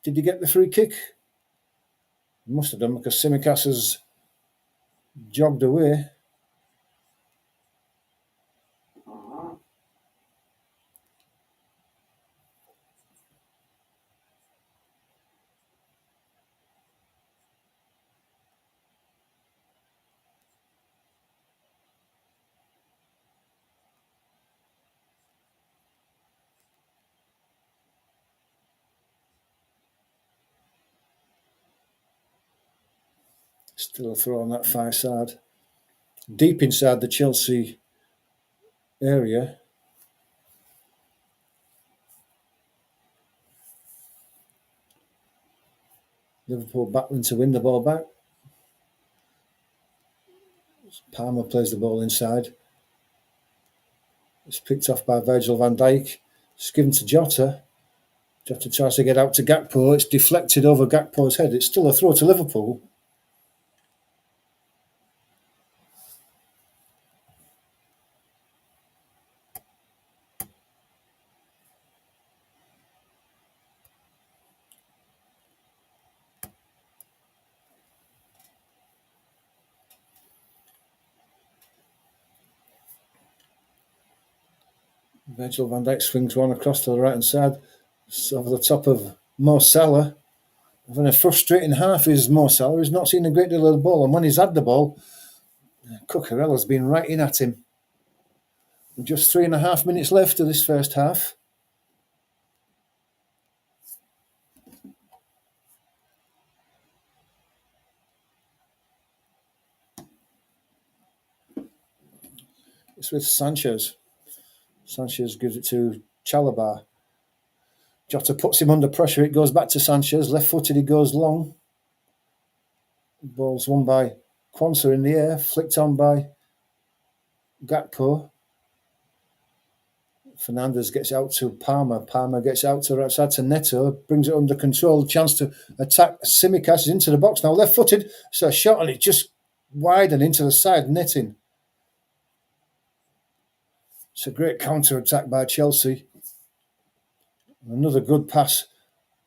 Did he get the free kick? Must have done because Simicas has jogged away. Still a throw on that far side. Deep inside the Chelsea area. Liverpool battling to win the ball back. Palmer plays the ball inside. It's picked off by Virgil van Dijk. It's given to Jota. Jota tries to get out to Gakpo. It's deflected over Gakpo's head. It's still a throw to Liverpool. Virgil van Dijk swings one across to the right hand side. It's over the top of Mo Salah. Having a frustrating half is Mo Salah. He's not seen a great deal of the ball, and when he's had the ball, Cucurella's been right in at him. Just 3.5 minutes left of this first half. It's with Sanchez. Sanchez gives it to Chalobah. Jota puts him under pressure. It goes back to Sanchez. Left-footed, he goes long. Ball's won by Quansah in the air. Flicked on by Gakpo. Fernandes gets out to Palmer. Palmer gets out to right side to Neto. Brings it under control. Chance to attack Simicas. Is into the box now. Left-footed. So a shot and it just wide and into the side netting. It's a great counter-attack by Chelsea. Another good pass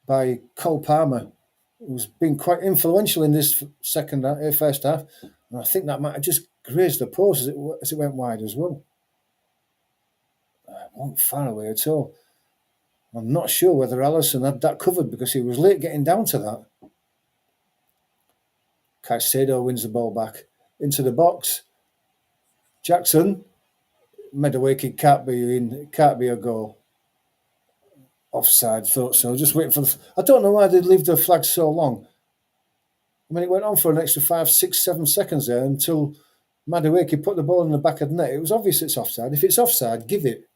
by Cole Palmer, who's been quite influential in this first half. And I think that might have just grazed the post as it went wide as well. It wasn't far away at all. I'm not sure whether Alisson had that covered because he was late getting down to that. Caicedo wins the ball back into the box. Jackson, Madueke can't be a goal. Offside, thought so. Just waiting for I don't know why they leave the flag so long. I mean, it went on for an extra 5, 6, 7 seconds there until Madueke put the ball in the back of the net. It was obvious it's offside. If it's offside, give it.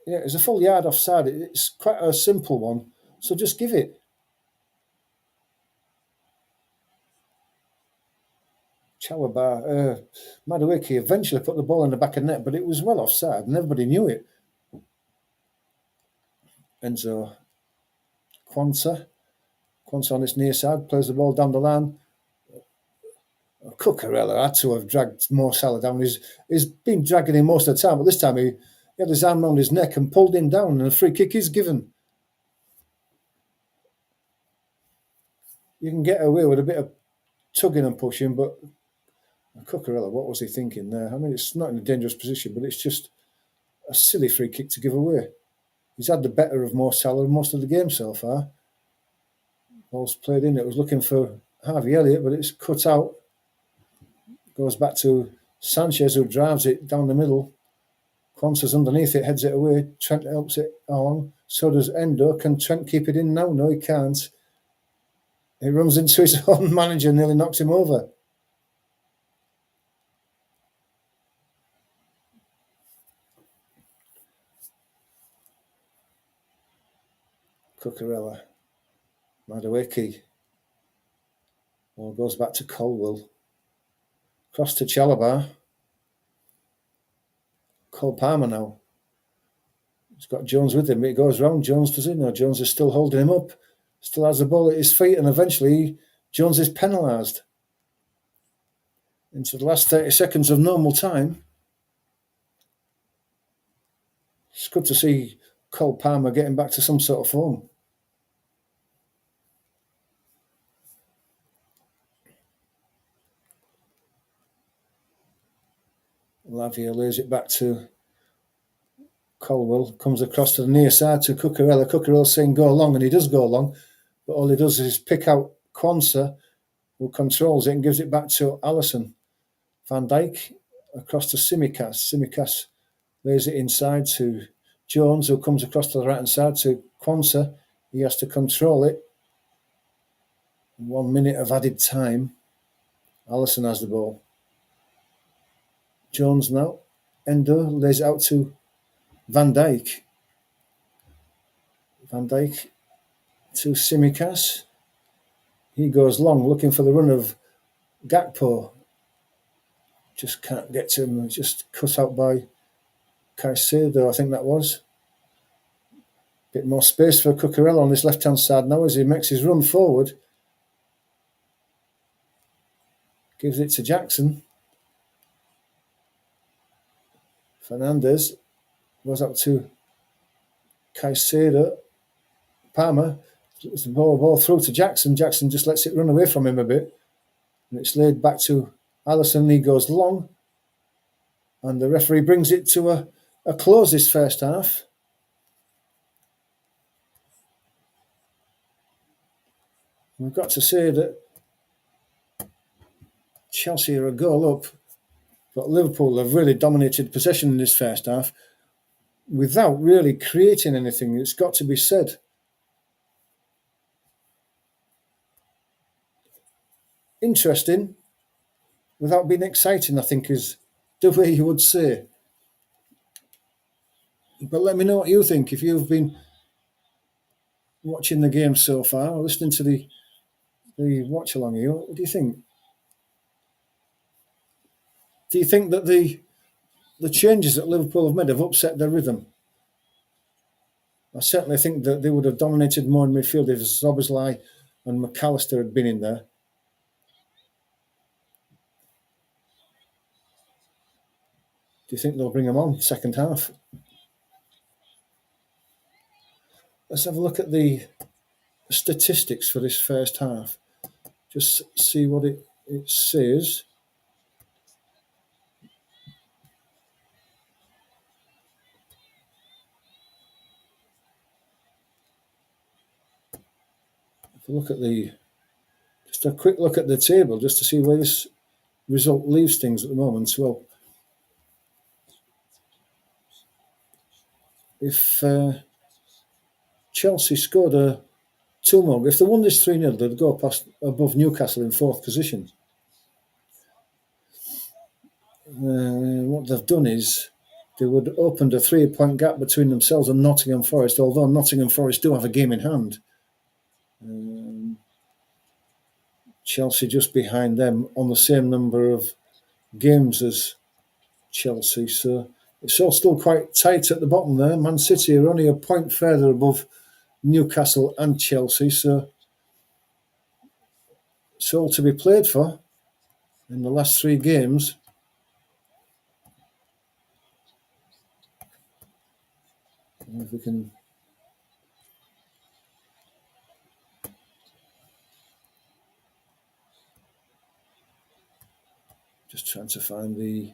Yeah, it's a full yard offside. It's quite a simple one, so just give it. Chalobah, Madueke eventually put the ball in the back of the net, but it was well offside and everybody knew it. Enzo Quansah on its near side, plays the ball down the line. Cucurella had to have dragged Mo Salah down. He's been dragging him most of the time, but this time he had his arm around his neck and pulled him down, and a free kick is given. You can get away with a bit of tugging and pushing, but Cucurella, what was he thinking there? I mean, it's not in a dangerous position, but it's just a silly free kick to give away. He's had the better of Mo Salah most of the game so far. Ball's played in. It was looking for Harvey Elliott, but it's cut out. Goes back to Sanchez, who drives it down the middle. Quansah's underneath it, heads it away. Trent helps it along. So does Endo. Can Trent keep it in now? No, he can't. He runs into his own manager, nearly knocks him over. Cucurella. Madueke. Ball goes back to Colwill. Cross to Chalobah. Cole Palmer now. He's got Jones with him. It goes round. Jones does it. No, Jones is still holding him up. Still has the ball at his feet, and eventually Jones is penalised. Into the last 30 seconds of normal time. It's good to see Cole Palmer getting back to some sort of form. Lavia lays it back to Colwell, comes across to the near side to Cucurella. Cucurella's saying go long, and he does go long, but all he does is pick out Quansah, who controls it and gives it back to Allison. Van Dijk across to Simicas. Simicas lays it inside to Jones, who comes across to the right hand side to Quansah. He has to control it. 1 minute of added time. Allison has the ball. Jones now. Endo lays it out to Van Dijk. Van Dijk to Simicas. He goes long, looking for the run of Gakpo. Just can't get to him. Just cut out by Caicedo, I think that was. Bit more space for Cucurella on this left-hand side now as he makes his run forward. Gives it to Jackson. Fernandez goes up to Caicedo. Palmer. The ball through to Jackson. Jackson just lets it run away from him a bit. And it's laid back to Allison. He goes long. And the referee brings it to a close this first half. We've got to say that Chelsea are a goal up, but Liverpool have really dominated possession in this first half without really creating anything. It's got to be said. Interesting, without being exciting, I think is the way you would say. But let me know what you think. If you've been watching the game so far, or listening to the watch along here, what do you think? Do you think that the changes that Liverpool have made have upset their rhythm? I certainly think that they would have dominated more in midfield if Szoboszlai and McAllister had been in there. Do you think they'll bring them on second half? Let's have a look at the statistics for this first half. Just see what it says. If we look at just a quick look at the table, just to see where this result leaves things at the moment. Well, if Chelsea scored 2 more, if they won this 3-0, they'd go past above Newcastle in 4th position. What they've done is they would opened a 3-point gap between themselves and Nottingham Forest, although Nottingham Forest do have a game in hand. Chelsea just behind them on the same number of games as Chelsea, so it's all still quite tight at the bottom there. Man City are only a point further above Newcastle and Chelsea, so it's all to be played for in the last 3 games. If we can just trying to find the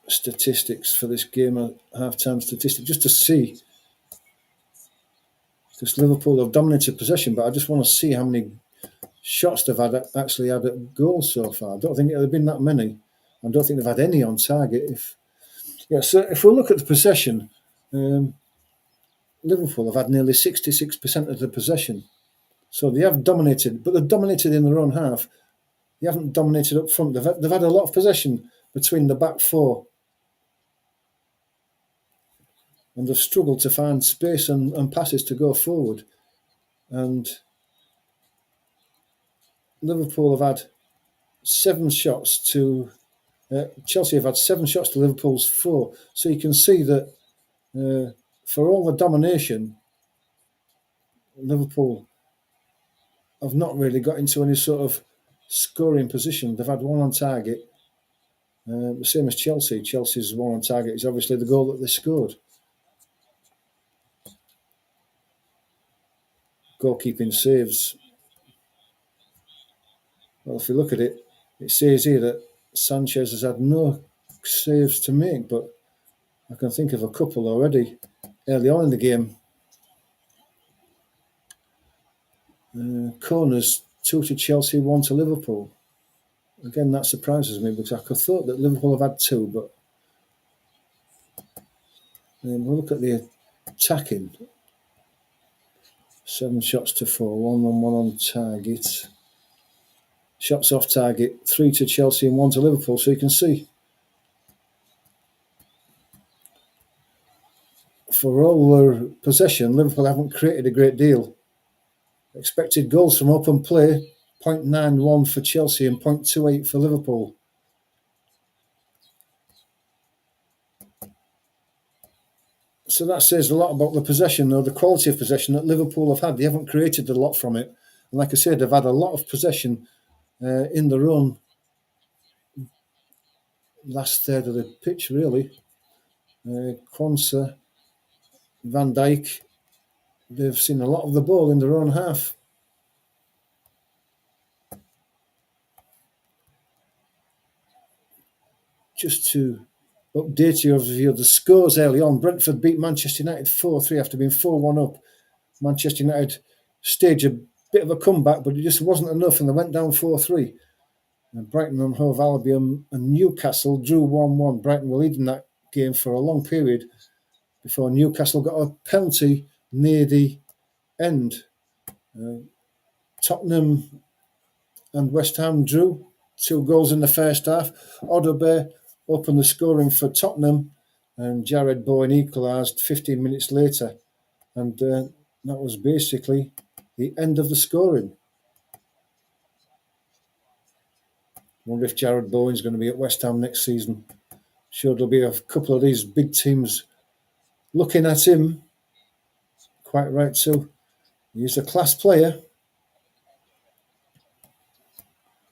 statistics for this game, half-time statistics, just to see. Because Liverpool have dominated possession, but I just want to see how many shots they've actually had at goal so far. I don't think there have been that many. I don't think they've had any on target. So if we look at the possession, Liverpool have had nearly 66% of the possession. So they have dominated, but they've dominated in their own half. They haven't dominated up front. They've had a lot of possession between the back 4. And they've struggled to find space and passes to go forward. And Liverpool have had 7 shots to... Chelsea have had 7 shots to Liverpool's 4. So you can see that for all the domination, Liverpool have not really got into any sort of scoring position. They've had 1 on target. The same as Chelsea. Chelsea's 1 on target is obviously the goal that they scored. Goalkeeping saves. Well, if you look at it, It says here that Sanchez has had no saves to make, but I can think of a couple already early on in the game. Corners, 2 to Chelsea, 1 to Liverpool. Again, that surprises me because I could have thought that Liverpool have had 2, but we'll look at the attacking. 7 shots to 4, 1 on 1 on target. Shots off target, 3 to Chelsea and 1 to Liverpool, so you can see. For all their possession, Liverpool haven't created a great deal. Expected goals from open play, 0.91 for Chelsea and 0.28 for Liverpool. So that says a lot about the possession, or the quality of possession that Liverpool have had. They haven't created a lot from it. And like I said, they've had a lot of possession in their own last third of the pitch, really. Quansah, Van Dijk, they've seen a lot of the ball in their own half. Just to update you of the scores early on, Brentford beat Manchester United 4-3 after being 4-1 up. Manchester United staged a bit of a comeback, but it just wasn't enough, and they went down 4-3. And Brighton and Hove Albion and Newcastle drew 1-1. Brighton were leading that game for a long period before Newcastle got a penalty near the end. Tottenham and West Ham drew 2 goals in the first half. Odobe opened the scoring for Tottenham, and Jared Bowen equalised 15 minutes later. And that was basically the end of the scoring. Wonder if Jared Bowen's going to be at West Ham next season. Sure, there'll be a couple of these big teams looking at him. Quite right too. He's a class player.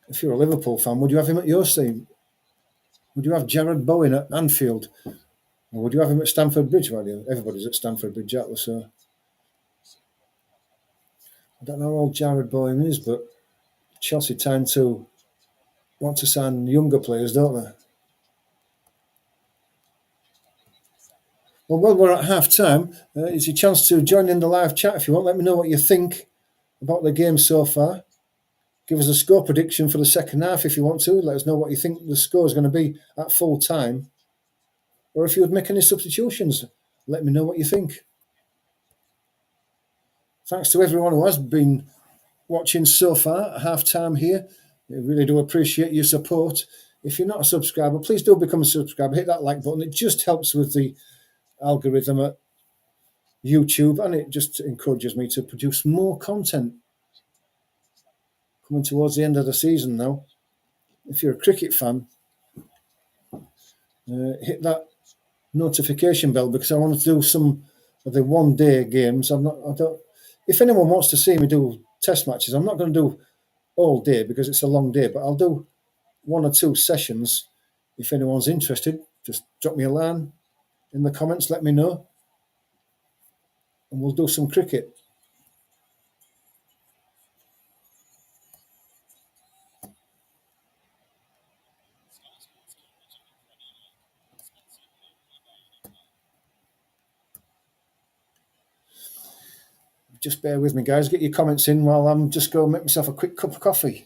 If you're a Liverpool fan, would you have him at your team? Would you have Jared Bowen at Anfield? Or would you have him at Stamford Bridge? Well, everybody's at Stamford Bridge, Atlas, so I don't know how old Jared Bowen is, but Chelsea tend to want to sign younger players, don't they? Well, while we're at half time, it's your chance to join in the live chat if you want. Let me know what you think about the game so far. Give us a score prediction for the second half if you want to. Let us know what you think the score is going to be at full time. Or if you would make any substitutions, let me know what you think. Thanks to everyone who has been watching so far at half time here. I really do appreciate your support. If you're not a subscriber, please do become a subscriber. Hit that like button. It just helps with the algorithm at YouTube, and it just encourages me to produce more content. Coming towards the end of the season now. If you're a cricket fan, hit that notification bell because I want to do some of the one-day games. If anyone wants to see me do test matches, I'm not going to do all day because it's a long day, but I'll do 1 or 2 sessions. If anyone's interested, just drop me a line in the comments, let me know, and we'll do some cricket. Just bear with me, guys. Get your comments in while I'm just going to make myself a quick cup of coffee.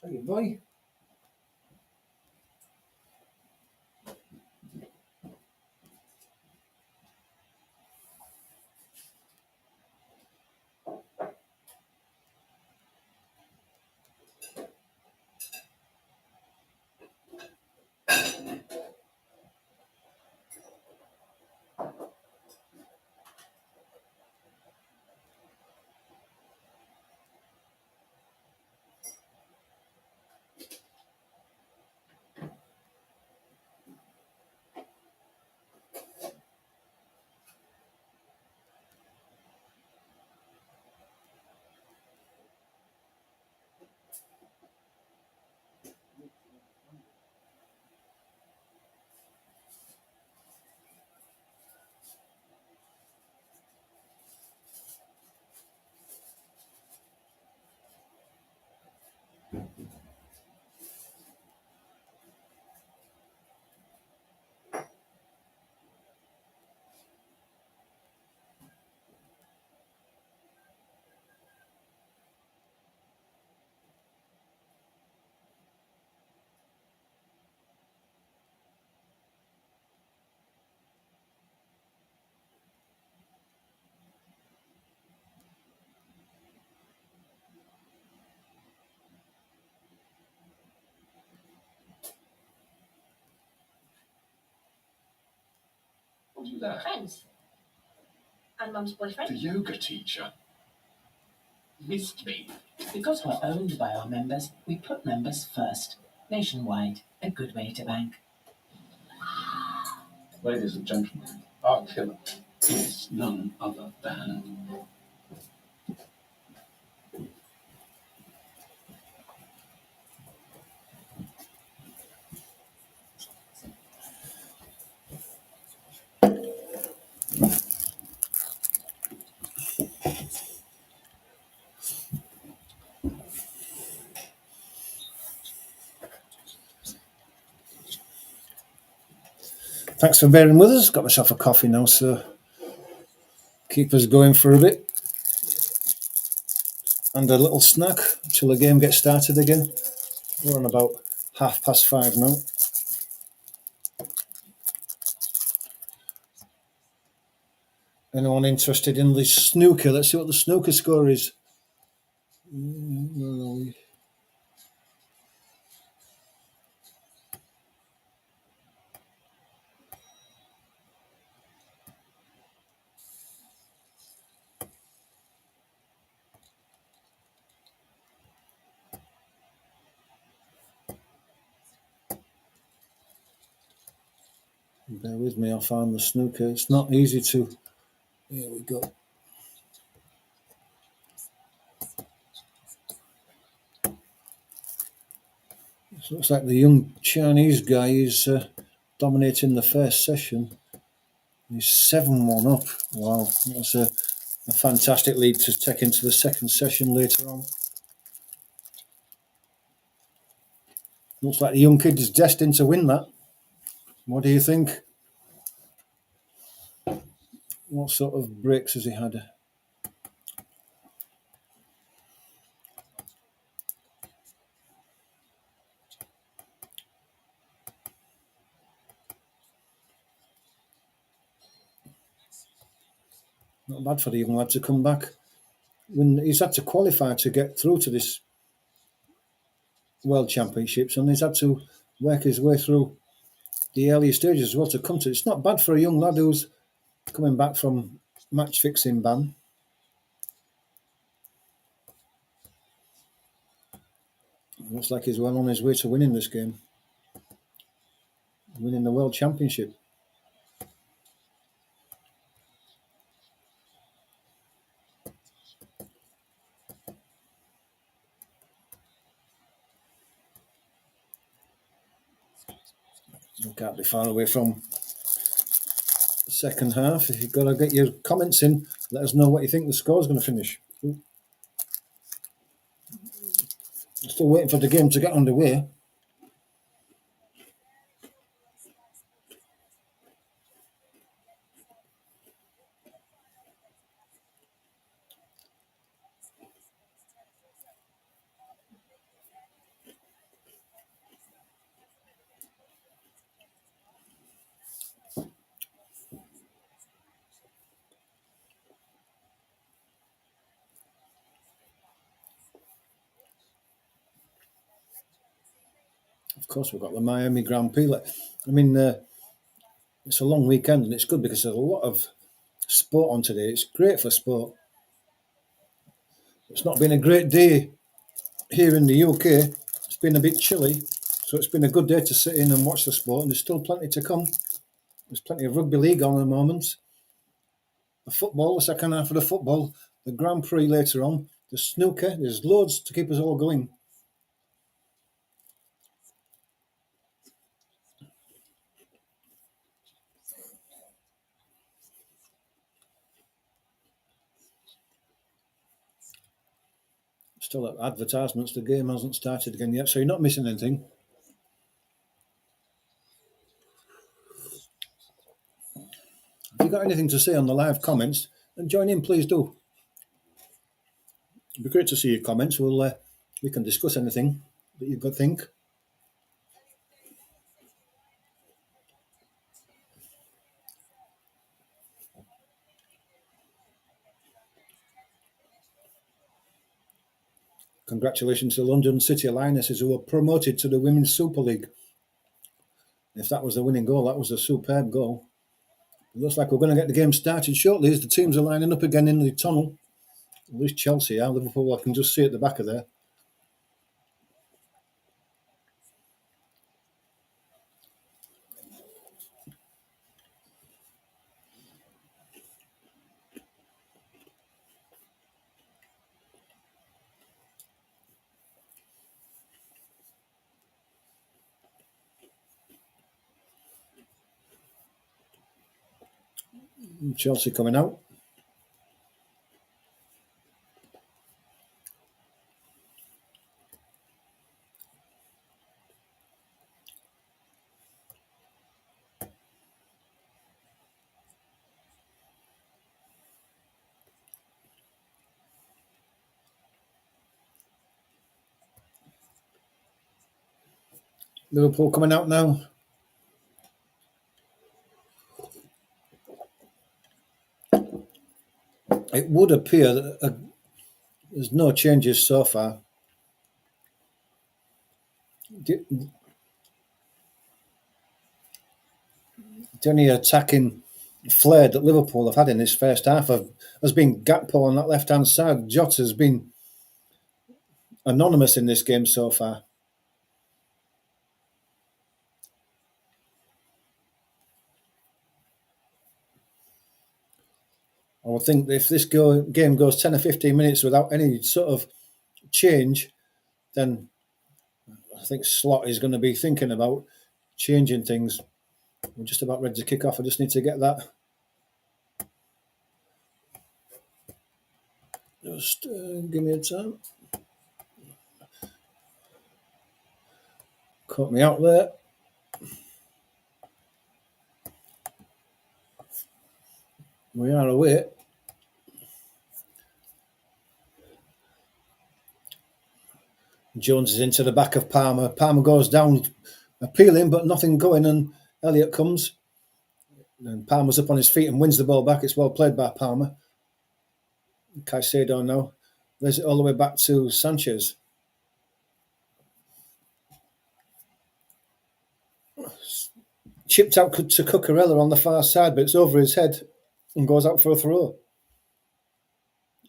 Hey, boy. told you that? Friends. And Mum's boyfriend. The yoga teacher. Missed me. Because we're owned by our members, we put members first. Nationwide, a good way to bank. Ladies and gentlemen, our killer is none other than... Thanks for bearing with us. Got myself a coffee now, so keep us going for a bit. And a little snack till the game gets started again. We're on about 5:30 now. Anyone interested in the snooker? Let's see what the snooker score is. Where are we? Bear with me, I'll find the snooker. It's not easy to... Here we go. It looks like the young Chinese guy is dominating the first session. He's 7-1 up. Wow, that's a fantastic lead to take into the second session later on. Looks like the young kid is destined to win that. What do you think? What sort of breaks has he had? Not bad for the young lad to come back. When he's had to qualify to get through to this World Championships, and he's had to work his way through the earlier stages as well to come to it. It's not bad for a young lad who's coming back from match fixing ban. Looks like he's well on his way to winning this game, winning the World Championship. You can't be far away from the second half. If you've got to get your comments in, let us know what you think the score's going to finish. Still waiting for the game to get underway. Of course, we've got the Miami Grand Prix. I mean, it's a long weekend and it's good because there's a lot of sport on today. It's great for sport. It's not been a great day here in the UK. It's been a bit chilly, so it's been a good day to sit in and watch the sport, and there's still plenty to come. There's plenty of rugby league on at the moment. The football, the second half of the football, the Grand Prix later on, the snooker. There's loads to keep us all going. Still at advertisements, the game hasn't started again yet, so you're not missing anything. If you've got anything to say on the live comments, then join in, please do. It'd be great to see your comments. We can discuss anything that you could think. Congratulations to London City Lionesses, who were promoted to the Women's Super League. If that was the winning goal, that was a superb goal. It looks like we're going to get the game started shortly as the teams are lining up again in the tunnel. At least Chelsea are. Liverpool, I can just see at the back of there. Chelsea coming out. Liverpool coming out now. It would appear that there's no changes so far. The only attacking flair that Liverpool have had in this first half has been Gakpo on that left-hand side. Jota's been anonymous in this game so far. I would think that if this game goes 10 or 15 minutes without any sort of change, then I think Slot is going to be thinking about changing things. We're just about ready to kick off. I just need to get that. Just give me a time. Caught me out there. We are away. Jones is into the back of Palmer. Palmer goes down, appealing, but nothing going, and Elliott comes. And Palmer's up on his feet and wins the ball back. It's well played by Palmer. Caicedo now. Lays it all the way back to Sanchez. Chipped out to Cucurella on the far side, but it's over his head and goes out for a throw.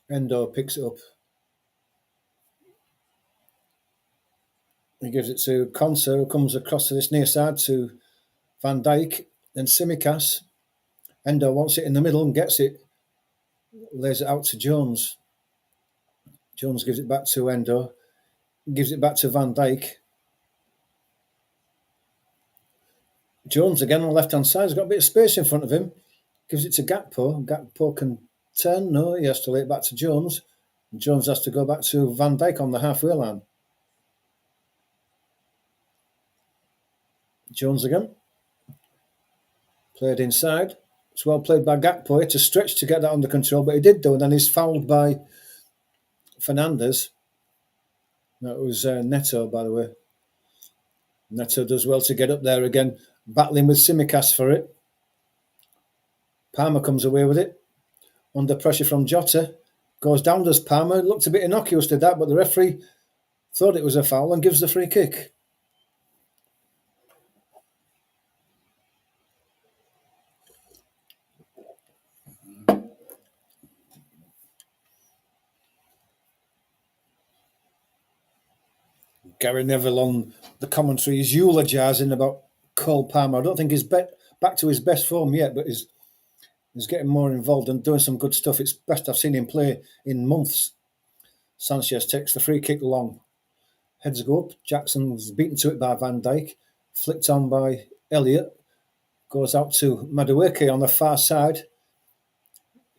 Endo picks it up. He gives it to Konsa, who comes across to this near side to Van Dijk. Then Tsimikas. Endo wants it in the middle and gets it. Lays it out to Jones. Jones gives it back to Endo. Gives it back to Van Dijk. Jones again on the left-hand side. He's got a bit of space in front of him. Gives it to Gakpo. Gakpo can turn. No, he has to lay it back to Jones. And Jones has to go back to Van Dijk on the halfway line. Jones again. Played inside. It's well played by Gakpo. He had to stretch to get that under control, but he did do, and then he's fouled by Fernandes. That was Neto, by the way. Neto does well to get up there again, battling with Tsimikas for it. Palmer comes away with it. Under pressure from Jota. Goes down, does Palmer. Looked a bit innocuous to that, but the referee thought it was a foul and gives the free kick. Gary Neville on the commentary is eulogising about Cole Palmer. I don't think he's back to his best form yet, but he's getting more involved and doing some good stuff. It's best I've seen him play in months. Sanchez takes the free kick long. Heads go up. Jackson's beaten to it by Van Dijk. Flicked on by Elliott. Goes out to Madueke on the far side.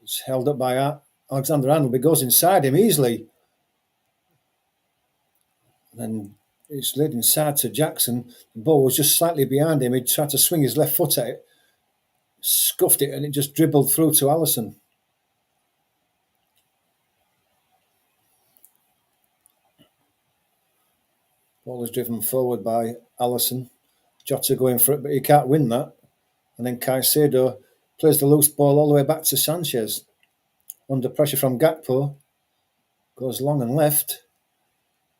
It's held up by Alexander Arnold, but goes inside him easily. Then it's laid inside to Jackson. The ball was just slightly behind him. He tried to swing his left foot at it, scuffed it, and it just dribbled through to Alisson. Ball is driven forward by Alisson. Jota going for it, but he can't win that. And then Caicedo plays the loose ball all the way back to Sanchez. Under pressure from Gakpo. Goes long and left.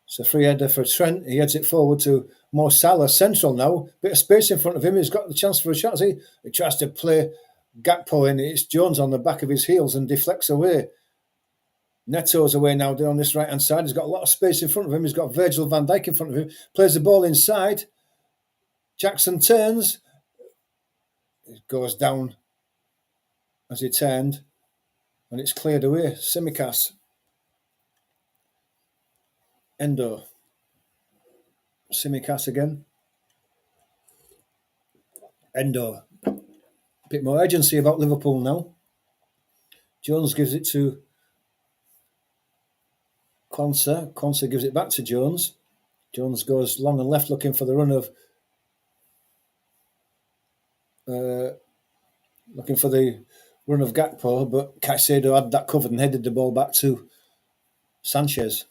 It's a free header for Trent. He heads it forward to Mo Salah, central now. Bit of space in front of him. He's got the chance for a shot. He tries to play Gakpo in, it's Jones on the back of his heels and deflects away. Neto's away now down this right-hand side. He's got a lot of space in front of him. He's got Virgil van Dijk in front of him. Plays the ball inside. Jackson turns. It goes down as he turned. And it's cleared away. Tsimikas. Endo. Tsimikas again. Endo. A bit more urgency about Liverpool now. Jones gives it to Konsa. Konsa gives it back to Jones. Jones goes long and left looking for the run of Gakpo, but Caicedo had that covered and headed the ball back to Sanchez.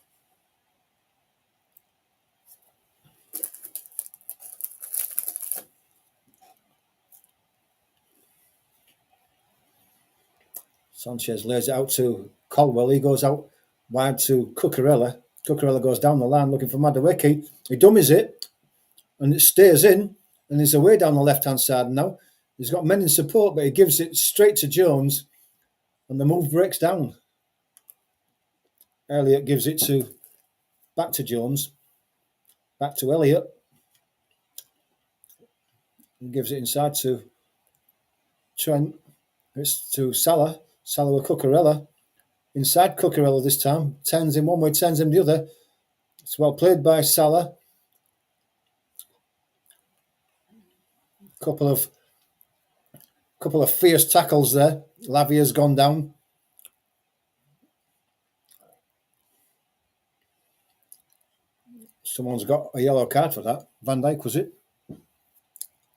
Sanchez lays it out to Colwell. He goes out wide to Cucurella. Cucurella goes down the line looking for Madueke. He dummies it and it stays in and he's away down the left-hand side now. He's got men in support, but he gives it straight to Jones and the move breaks down. Elliott gives it back to Jones, back to Elliott. He gives it inside to Trent. It's to Salah. Salah with Cucurella. Inside Cucurella this time. Turns him one way, turns him the other. It's well played by Salah. Couple of fierce tackles there. Lavia's gone down. Someone's got a yellow card for that. Van Dijk, was it?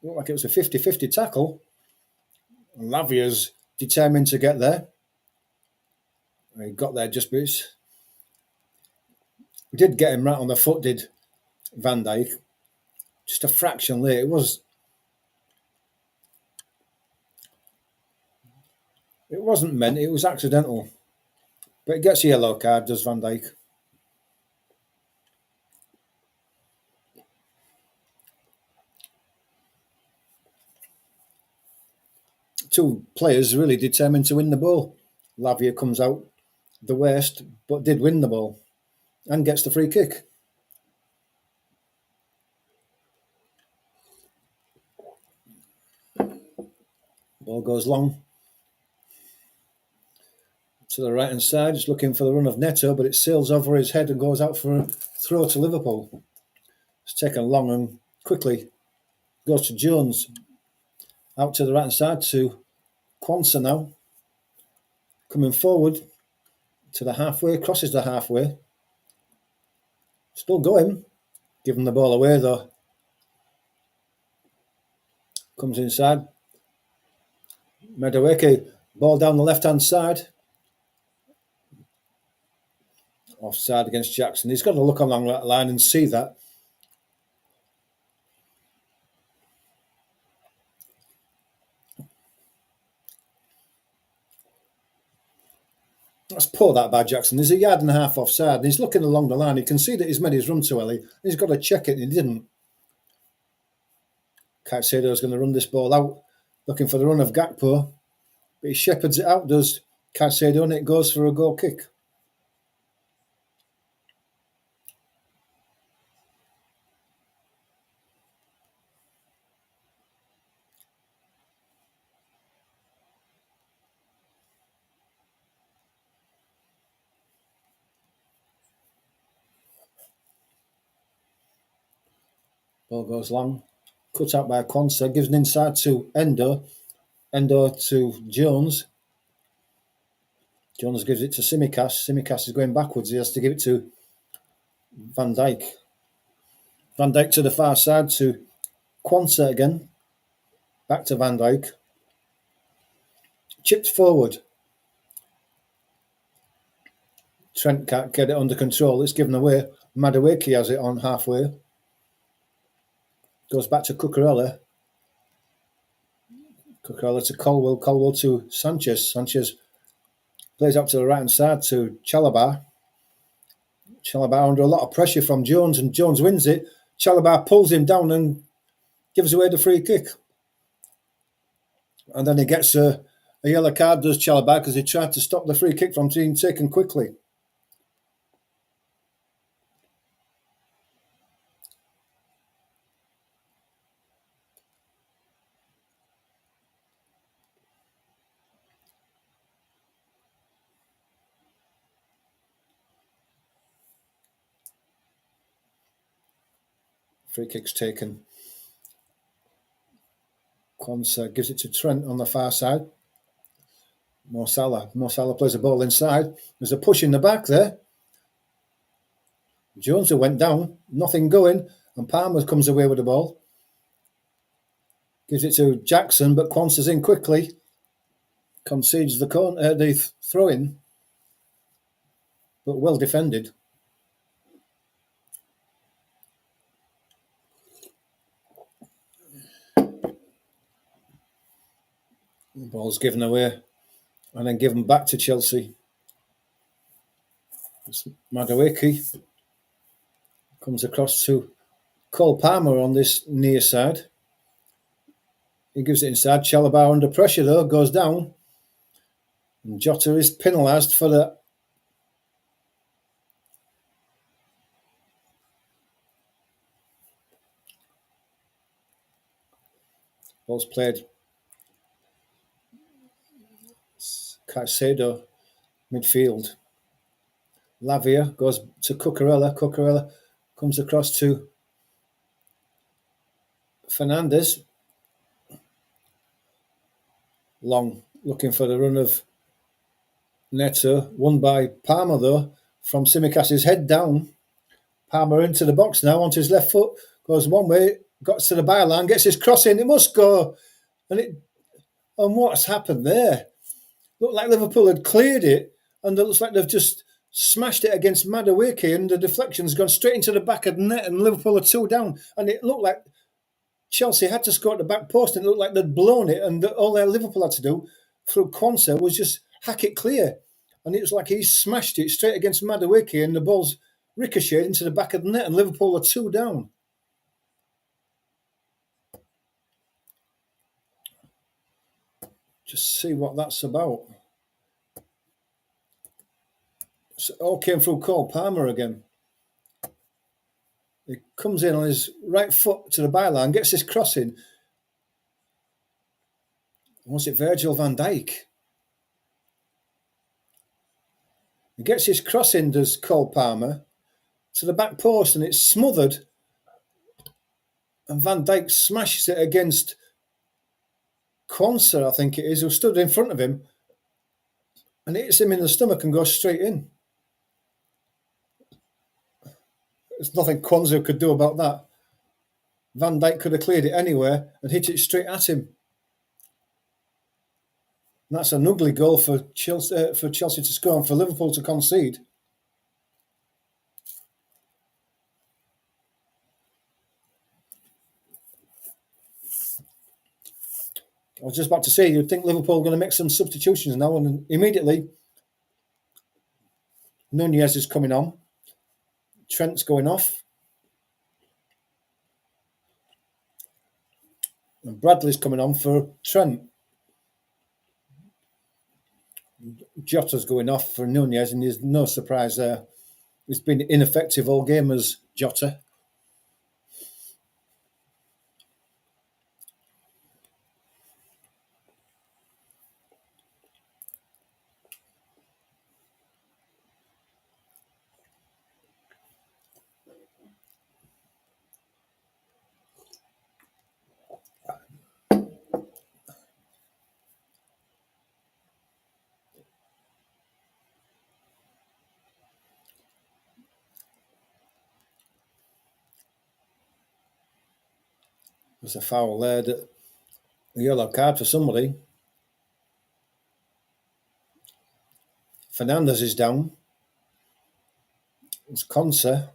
Looked like it was a 50-50 tackle. Lavia's determined to get there. He got there just bits. We did get him right on the foot, did Van Dijk. Just a fraction late. It wasn't meant, it was accidental. But it gets a yellow card, does Van Dijk. Two players really determined to win the ball. Lavia comes out the worst, but did win the ball and gets the free kick. Ball goes long to the right-hand side. Just looking for the run of Neto, but it sails over his head and goes out for a throw to Liverpool. It's taken long and quickly. Goes to Jones. Out to the right-hand side to Quansah now. Coming forward to the halfway, crosses the halfway. Still going. Giving the ball away though. Comes inside. Madueke, ball down the left-hand side. Offside against Jackson. He's got to look along that line and see that. That's poor that by Jackson. There's a yard and a half offside and he's looking along the line. He can see that he's made his run to Ellie. He's got to check it and he didn't. Caicedo's going to run this ball out, looking for the run of Gakpo. But he shepherds it out, does Caicedo, and it goes for a goal kick. Ball goes long. Cut out by Quansah. Gives an inside to Endo. Endo to Jones. Jones gives it to Tsimikas. Tsimikas is going backwards. He has to give it to Van Dijk. Van Dijk to the far side to Quansah again. Back to Van Dijk. Chipped forward. Trent can't get it under control. It's given away. Madueke has it on halfway. Goes back to Cucurella. Cucurella to Colwell. Colwell to Sanchez. Sanchez plays out to the right-hand side to Chalobah. Chalobah under a lot of pressure from Jones, and Jones wins it. Chalobah pulls him down and gives away the free kick. And then he gets a yellow card, does Chalobah, because he tried to stop the free kick from being taken quickly. Free kick's taken. Quansah gives it to Trent on the far side. Mo Salah plays the ball inside. There's a push in the back there. Jones went down, nothing going, and Palmer comes away with the ball. Gives it to Jackson, but Quansah's in quickly. Concedes the throw-in, but well defended. The ball's given away and then given back to Chelsea. It's Madueke comes across to Cole Palmer on this near side. He gives it inside. Chalobah under pressure though, goes down. And Jota is penalised for that. Ball's played. Caicedo, midfield. Lavia goes to Cucurella. Cucurella comes across to Fernandes. Long, looking for the run of Neto. Won by Palmer though, from Simicas's head down. Palmer into the box now, onto his left foot. Goes one way, got to the byline, gets his cross in. It must go. And what's happened there? Looked like Liverpool had cleared it, and it looks like they've just smashed it against Madueke, and the deflection's gone straight into the back of the net, and Liverpool are 2 down. And it looked like Chelsea had to score at the back post, and it looked like they'd blown it, and all their Liverpool had to do through Quansah was just hack it clear. And it was like he smashed it straight against Madueke, and the ball's ricocheted into the back of the net, and Liverpool are 2 down. Just see what that's about. So it all came through Cole Palmer again. He comes in on his right foot to the byline, gets his cross in. Was it Virgil van Dijk? He gets his cross in, does Cole Palmer, to the back post, and it's smothered. And Van Dijk smashes it against Quansah, I think it is, who stood in front of him. And it hits him in the stomach and goes straight in. There's nothing Quansah could do about that. Van Dijk could have cleared it anywhere and hit it straight at him. And that's an ugly goal for Chelsea to score and for Liverpool to concede. I was just about to say, you'd think Liverpool are going to make some substitutions now, and immediately Nunez is coming on. Trent's going off. And Bradley's coming on for Trent. Jota's going off for Nunez, and there's no surprise there. He's been ineffective all game as Jota. There's a foul there, a yellow card for somebody. Fernandes is down. It's Quansah.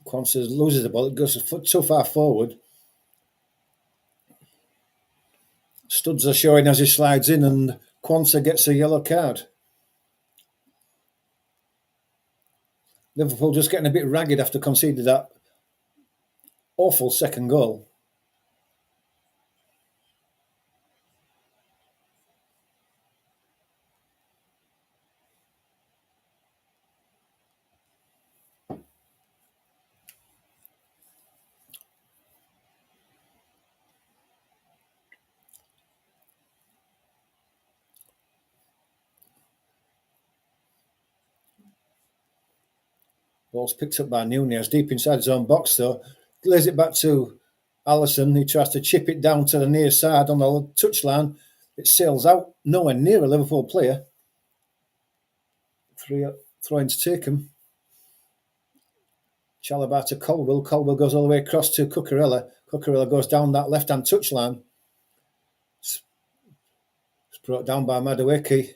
Quansah loses the ball. It goes a foot too far forward. Studs are showing as he slides in, and Quansah gets a yellow card. Liverpool just getting a bit ragged after conceding that awful second goal. Ball's picked up by Nunez deep inside his own box, though. Lays it back to Alisson. He tries to chip it down to the near side on the touchline. It sails out, nowhere near a Liverpool player. Throw-ins taken. Chalobah to Colwill. Colwill goes all the way across to Cucurella. Cucurella goes down that left-hand touchline. It's brought down by Madueke.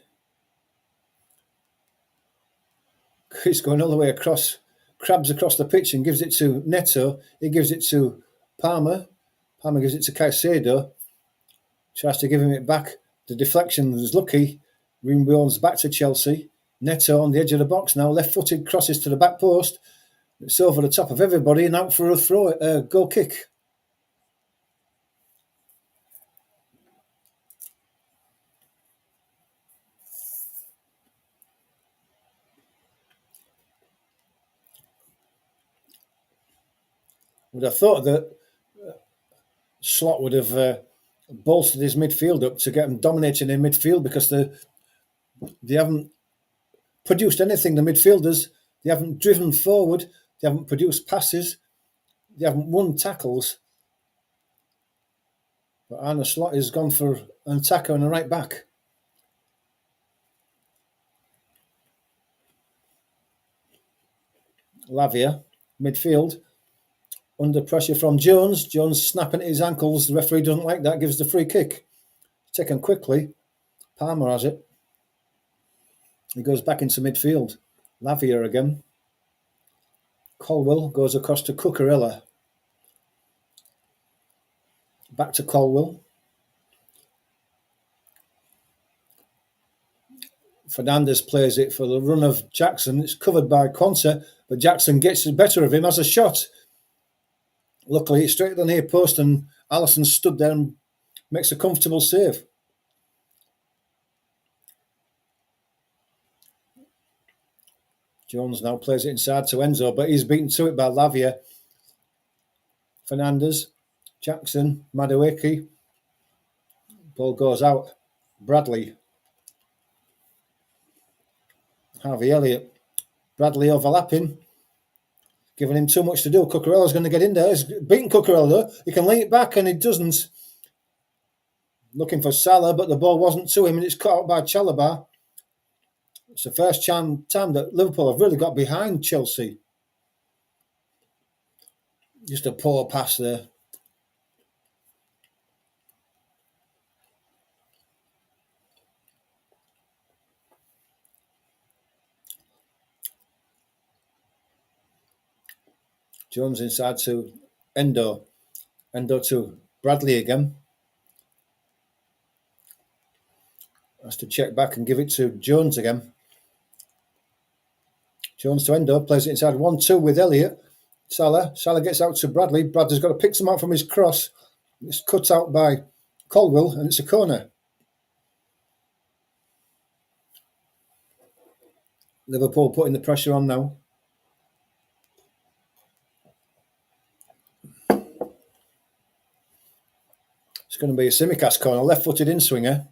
He's going all the way across, crabs across the pitch and gives it to Neto. He gives it to Palmer. Palmer gives it to Caicedo. Tries to give him it back. The deflection was lucky. Rimbourne's back to Chelsea. Neto on the edge of the box now. Left-footed crosses to the back post. It's over the top of everybody and out for a goal kick. Would have thought that Slot would have bolstered his midfield up to get them dominating in midfield, because they haven't produced anything, the midfielders. They haven't driven forward. They haven't produced passes. They haven't won tackles. But Arne Slot has gone for an attacker and a right back. Lavia, midfield. Under pressure from Jones. Jones snapping at his ankles. The referee doesn't like that. Gives the free kick. Taken quickly. Palmer has it. He goes back into midfield. Lavia again. Colwill goes across to Cucurella. Back to Colwill. Fernandes plays it for the run of Jackson. It's covered by Quansah, but Jackson gets the better of him, has a shot. Luckily, it's straight at the near post, and Alisson stood there and makes a comfortable save. Jones now plays it inside to Enzo, but he's beaten to it by Lavia. Fernandes, Jackson, Madueke. Ball goes out. Bradley. Harvey Elliott. Bradley overlapping. Giving him too much to do. Cucurella's going to get in there. He's beaten Cucurella, though. He can lay it back, and he doesn't. Looking for Salah, but the ball wasn't to him, and it's cut out by Chalobah. It's the first time that Liverpool have really got behind Chelsea. Just a poor pass there. Jones inside to Endo. Endo to Bradley again. Has to check back and give it to Jones again. Jones to Endo, plays it inside 1-2 with Elliott. Salah gets out to Bradley. Bradley's got to pick some out from his cross. It's cut out by Colwill, and it's a corner. Liverpool putting the pressure on now. It's going to be a Tsimikas corner, left-footed in-swinger.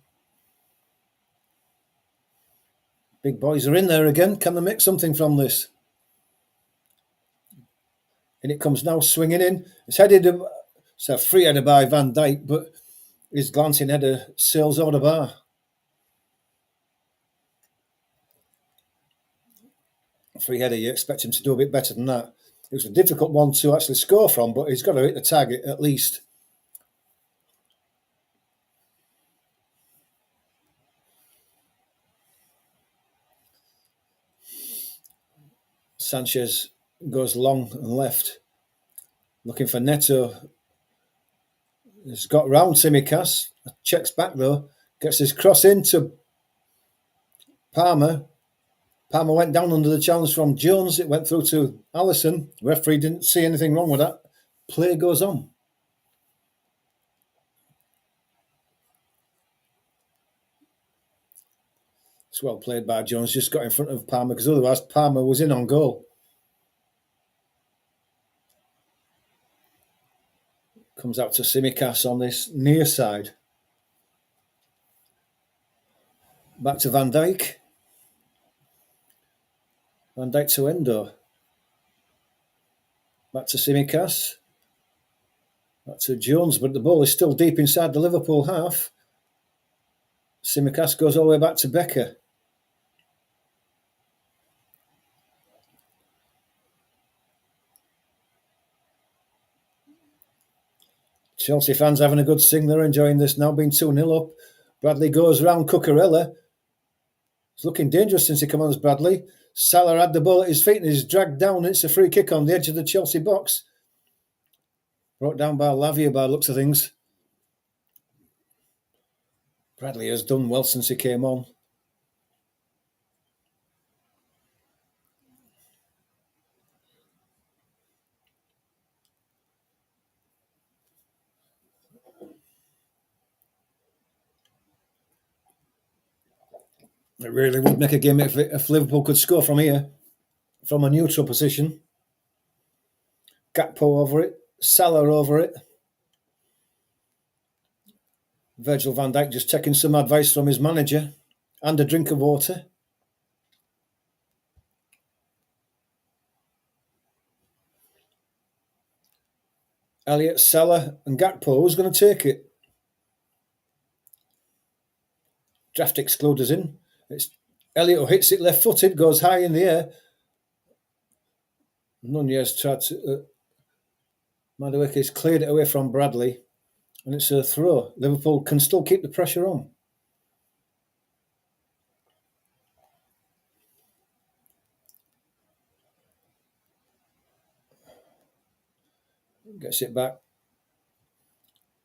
Big boys are in there again. Can they make something from this? And it comes now swinging in. It's headed. It's a free header by Van Dijk, but his glancing header sails over the bar. Free header, you expect him to do a bit better than that. It was a difficult one to actually score from, but he's got to hit the target at least. Sanchez goes long and left, looking for Neto. He's got round Tsimikas, checks back though, gets his cross into Palmer. Palmer went down under the challenge from Jones. It went through to Alisson. The referee didn't see anything wrong with that. play goes on. It's well played by Jones, just got in front of Palmer because otherwise Palmer was in on goal. Comes out to Tsimikas on this near side. Back to Van Dijk. Van Dijk to Endo. Back to Tsimikas. Back to Jones, but the ball is still deep inside the Liverpool half. Tsimikas goes all the way back to Becker. Chelsea fans having a good sing. They're enjoying this now, being 2-0 up. Bradley goes round Cucurella. It's looking dangerous since he commands Bradley. Salah had the ball at his feet and is dragged down. It's a free kick on the edge of the Chelsea box. Brought down by Lavia by the looks of things. Bradley has done well since he came on. It really would make a game if Liverpool could score from here, from a neutral position. Gakpo over it, Salah over it. Virgil van Dijk just taking some advice from his manager and a drink of water. Elliott, Salah and Gakpo, who's going to take it? Draft excluders in. It's Elliott who hits it left-footed, goes high in the air. Nunez tried to... Madueke's cleared it away from Bradley, and it's a throw. Liverpool can still keep the pressure on. Gets it back.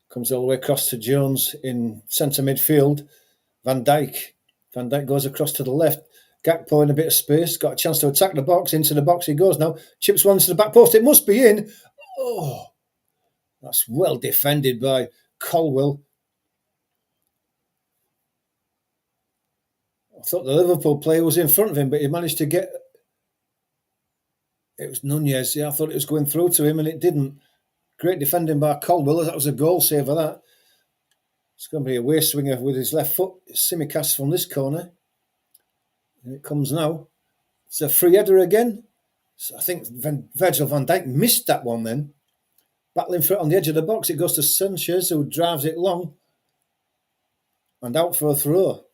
Comes all the way across to Jones in centre midfield. Van Dijk. Van Dijk goes across to the left. Gakpo in a bit of space. Got a chance to attack the box. Into the box he goes now. Chips one to the back post. It must be in. Oh, that's well defended by Colwill. I thought the Liverpool player was in front of him, but he managed to get... It was Nunez. Yeah, I thought it was going through to him, and it didn't. Great defending by Colwill. That was a goal save for that. It's going to be a waist swinger with his left foot. Tsimikas from this corner. And it comes now. It's a free header again. So I think Virgil van Dijk missed that one then. Battling for it on the edge of the box. It goes to Sanchez, who drives it long. And out for a throw.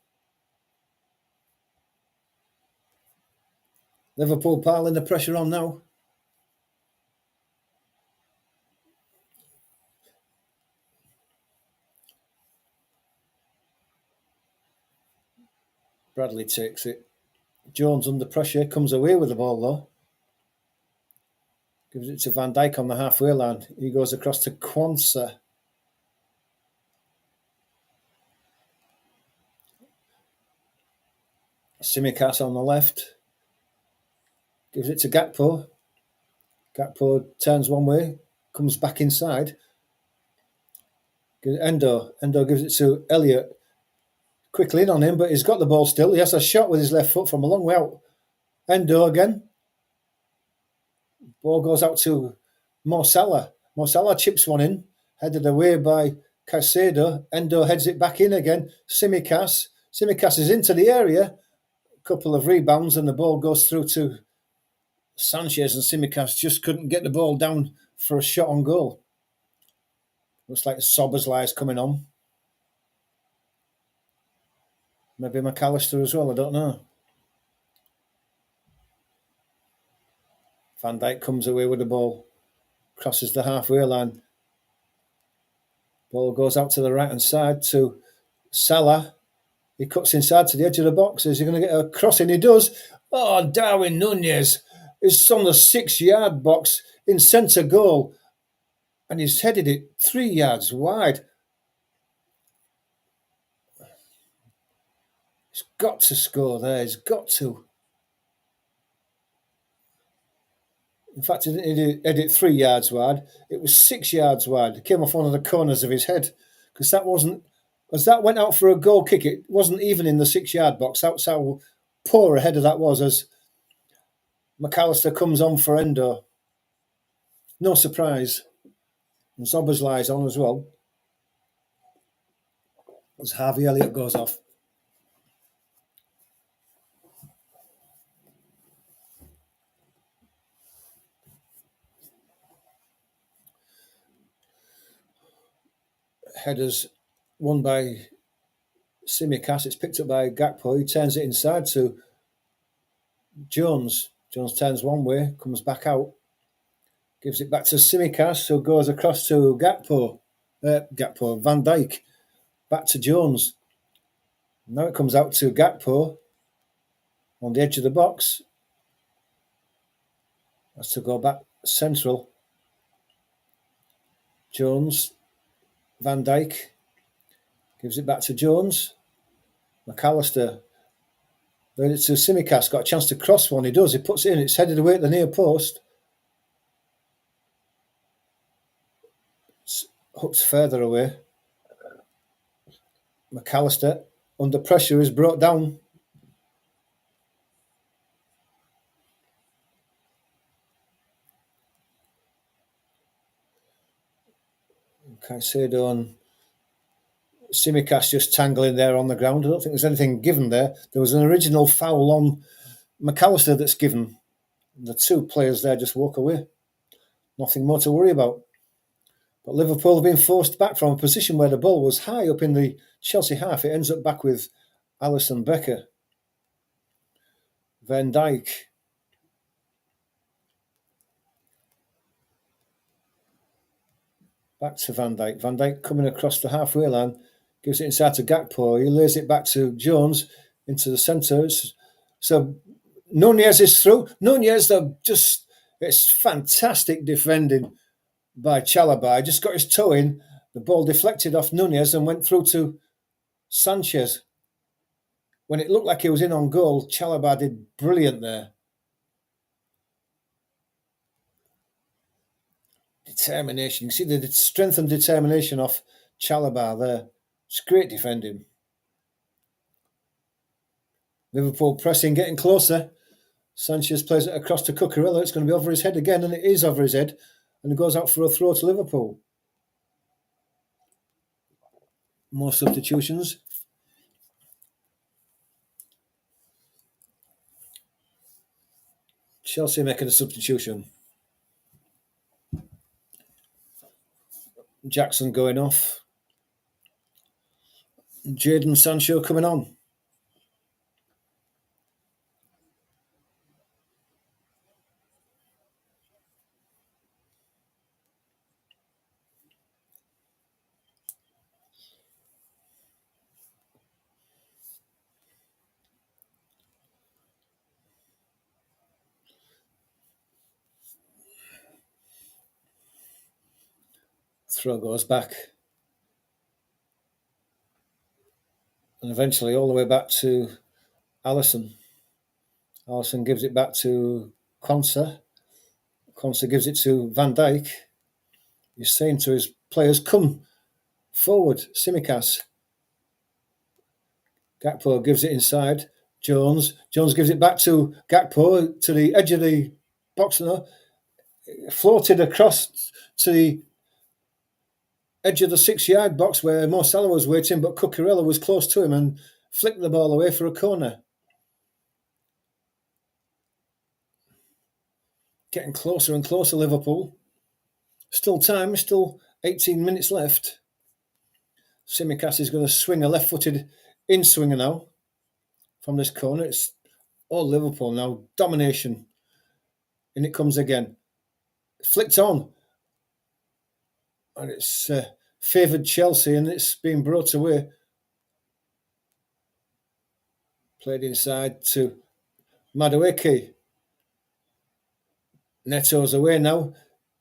Liverpool piling the pressure on now. Bradley takes it. Jones under pressure, comes away with the ball though. Gives it to Van Dijk on the halfway line. He goes across to Quansah. Tsimikas on the left. Gives it to Gakpo. Gakpo turns one way, comes back inside. Endo gives it to Elliott. Quickly in on him, but he's got the ball still. He has a shot with his left foot from a long way out. Endo again. Ball goes out to Mo Salah. Mo Salah chips one in, headed away by Caicedo. Endo heads it back in again. Tsimikas. Tsimikas is into the area. A couple of rebounds and the ball goes through to Sanchez, and Tsimikas just couldn't get the ball down for a shot on goal. Looks like Soberslai's coming on. Maybe McAllister as well, I don't know. Van Dijk comes away with the ball. Crosses the halfway line. Ball goes out to the right-hand side to Salah. He cuts inside to the edge of the box. Is he going to get a crossing? He does. Oh, Darwin Nunez is on the 6-yard box in centre goal. And he's headed it 3 yards wide. He's got to score there. He's got to. In fact, he didn't hit it 3 yards wide. It was 6 yards wide. It came off one of the corners of his head because that wasn't. As that went out for a goal kick, it wasn't even in the 6 yard box. That's how poor a header that was. As McAllister comes on for Endo, no surprise. And Zobbers lies on as well. As Harvey Elliott goes off. Headers won by Tsimikas. It's picked up by Gakpo. He turns it inside to Jones. Jones turns one way, comes back out, gives it back to Tsimikas, who goes across to Gakpo. Van Dijk. Back to Jones. Now it comes out to Gakpo on the edge of the box. Has to go back central. Jones. Van Dijk. Gives it back to Jones. McAllister. Then it's to Tsimikas. Got a chance to cross one. He does. He puts it in. It's headed away at the near post. It's hooked further away. McAllister, under pressure, is brought down. Caicedo and Tsimikas just tangling there on the ground. I don't think there's anything given there. There was an original foul on McAllister that's given. The two players there just walk away. Nothing more to worry about. But Liverpool have been forced back from a position where the ball was high up in the Chelsea half. It ends up back with Alisson Becker. Van Dijk. Back to Van Dijk. Van Dijk coming across the halfway line. Gives it inside to Gakpo. He lays it back to Jones into the centre. So Nunez is through. Nunez, it's fantastic defending by Chalobah. Just got his toe in. The ball deflected off Nunez and went through to Sanchez. When it looked like he was in on goal, Chalobah did brilliant there. Determination. You see the strength and determination of Chalobah there. It's great defending. Liverpool pressing, getting closer. Sanchez plays it across to Cucurella. It's going to be over his head again, and it is over his head. And it goes out for a throw to Liverpool. More substitutions. Chelsea making a substitution. Jackson going off. Jadon Sancho coming on. Throw goes back. And eventually all the way back to Alisson. Alisson gives it back to Konsa. Konsa gives it to Van Dijk. He's saying to his players, come forward, Tsimikas. Gakpo gives it inside. Jones gives it back to Gakpo to the edge of the box. Floated across to the edge of the 6 yard box where Mo Salah was waiting, but Cucurella was close to him and flicked the ball away for a corner. Getting closer and closer, Liverpool. Still time, still 18 minutes left. Tsimikas is going to swing a left-footed in-swinger now from this corner. It's all Liverpool now. Domination. And it comes again. Flicked on. And it's favoured Chelsea, and it's been brought away. Played inside to Madueke. Neto's away now.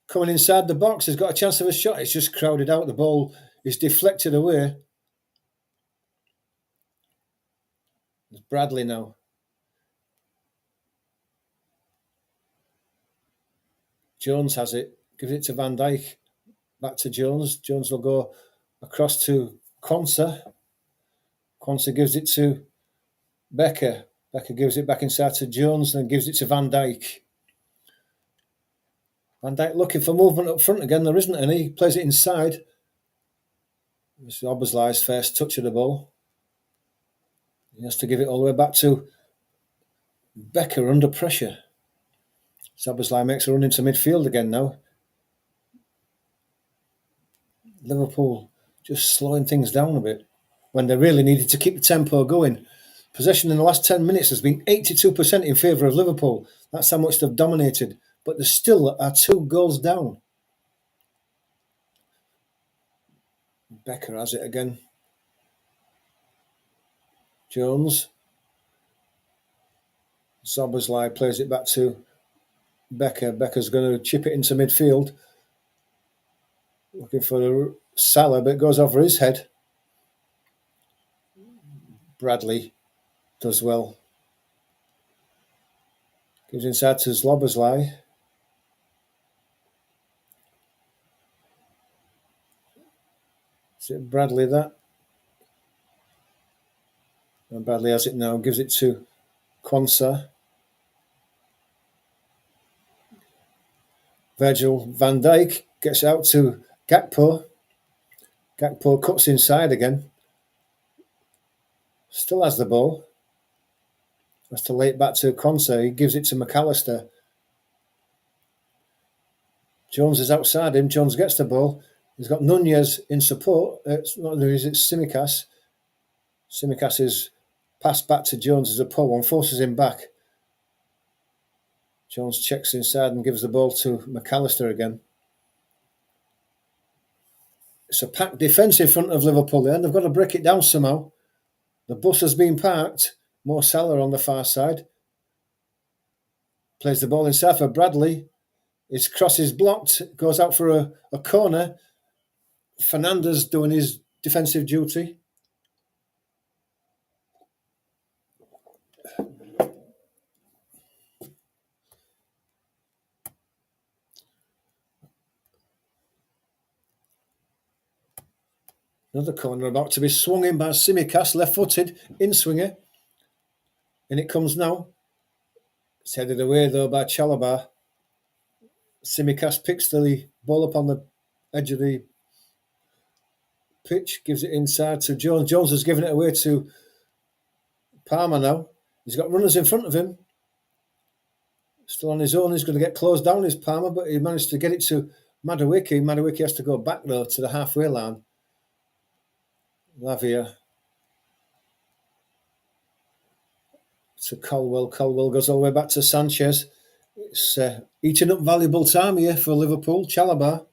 Coming inside the box, has got a chance of a shot. It's just crowded out. The ball is deflected away. It's Bradley now. Jones has it, gives it to Van Dijk, back to Jones. Jones will go across to Quansah. Quansah gives it to Becker. Becker gives it back inside to Jones and gives it to Van Dijk. Van Dijk looking for movement up front again. There isn't any. He plays it inside. This is Oberslai's first touch of the ball. He has to give it all the way back to Becker under pressure. Oberslai makes a run into midfield again now. Liverpool just slowing things down a bit when they really needed to keep the tempo going. Possession in the last 10 minutes has been 82% in favour of Liverpool. That's how much they've dominated. But they still are 2 goals down. Becker has it again. Jones. Szoboszlai plays it back to Becker. Becker's going to chip it into midfield. Looking for Salah, but it goes over his head. Bradley does well. Gives inside to Szoboszlai. Is it Bradley that? And Bradley has it now. Gives it to Quansah. Virgil van Dijk gets out to Gakpo. Gakpo cuts inside again. Still has the ball. Has to lay it back to Quansah. He gives it to McAllister. Jones is outside him. Jones gets the ball. He's got Nunez in support. It's not Nunez, it's Tsimikas. Tsimikas is passed back to Jones as a pull and forces him back. Jones checks inside and gives the ball to McAllister again. It's a packed defence in front of Liverpool there, and they've got to break it down somehow. The bus has been parked. Mo Salah on the far side. Plays the ball inside for Bradley. His cross is blocked. Goes out for a corner. Fernandes doing his defensive duty. Another corner about to be swung in by Tsimikas, left-footed, in-swinger. And it comes now. It's headed away, though, by Chalobah. Tsimikas picks the ball up on the edge of the pitch, gives it inside to Jones. Jones has given it away to Palmer now. He's got runners in front of him. Still on his own. He's going to get closed down, is Palmer, but he managed to get it to Madueke. Madueke has to go back, though, to the halfway line. Lavia to Colwell. Colwell goes all the way back to Sanchez. It's eating up valuable time here for Liverpool. Chalobah.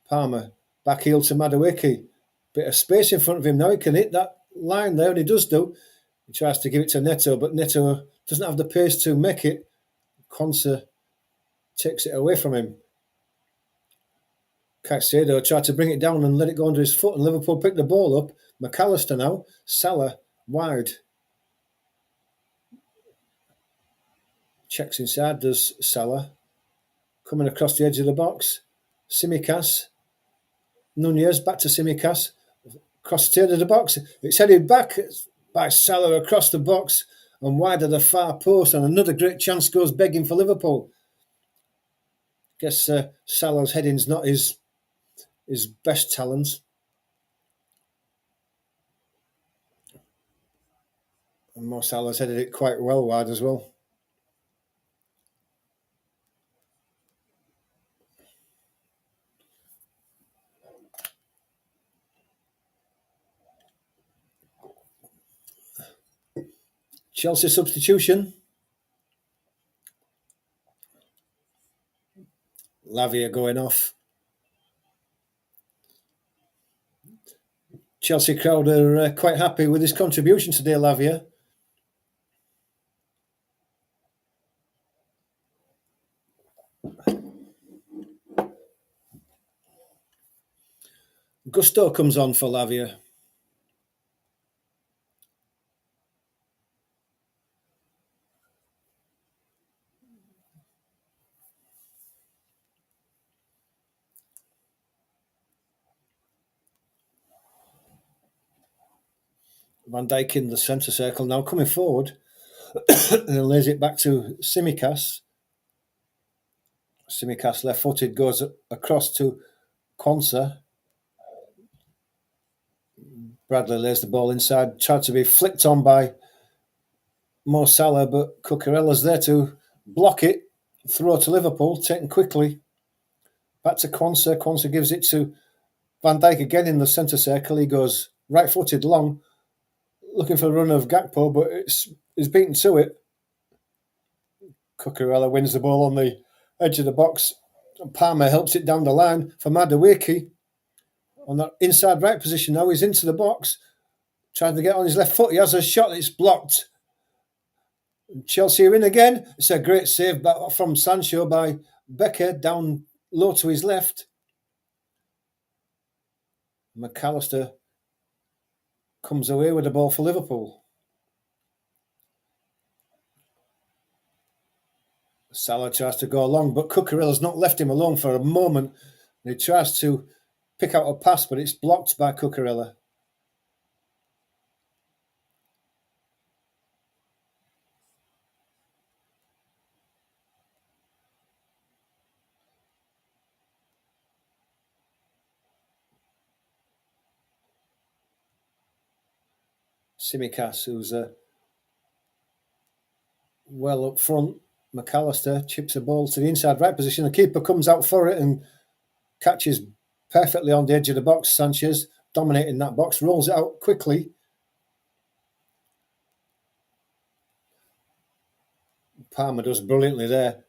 Palmer. Back heel to Madueke. Bit of space in front of him now. He can hit that line there, and he does do. He tries to give it to Neto, but Neto doesn't have the pace to make it. Quansah takes it away from him. Caicedo tried to bring it down and let it go under his foot, and Liverpool picked the ball up. McAllister now. Salah wide. Checks inside, does Salah. Coming across the edge of the box. Tsimikas. Nunez back to Tsimikas. Across the edge of the box. It's headed back by Salah across the box and wide of the far post, and another great chance goes begging for Liverpool. Guess Salah's heading's not his best talent. And Mo Salah's headed it quite well wide as well. Chelsea substitution. Lavia going off. Chelsea crowd are quite happy with his contribution today, Lavia. Gusto comes on for Lavia. Van Dijk in the centre circle now, coming forward, and then lays it back to Tsimikas. Tsimikas left-footed, goes across to Quansah. Bradley lays the ball inside, tried to be flicked on by Mo Salah, but Cucurella's there to block it. Throw to Liverpool, taken quickly. Back to Quansah. Quansah gives it to Van Dijk again in the centre circle. He goes right-footed long, looking for a run of Gakpo, but he's beaten to it. Cucurella wins the ball on the edge of the box. Palmer helps it down the line for Madueke. On that inside right position now, he's into the box, trying to get on his left foot. He has a shot, it's blocked. Chelsea are in again. It's a great save from Sancho by Becker, down low to his left. McAllister comes away with the ball for Liverpool. Salah tries to go along, but Cucurella's not left him alone for a moment. He tries to pick out a pass, but it's blocked by Cucurella. Tsimikas, who's well up front. McAllister chips a ball to the inside right position. The keeper comes out for it and catches perfectly on the edge of the box. Sanchez dominating that box, rolls it out quickly. Palmer does brilliantly there.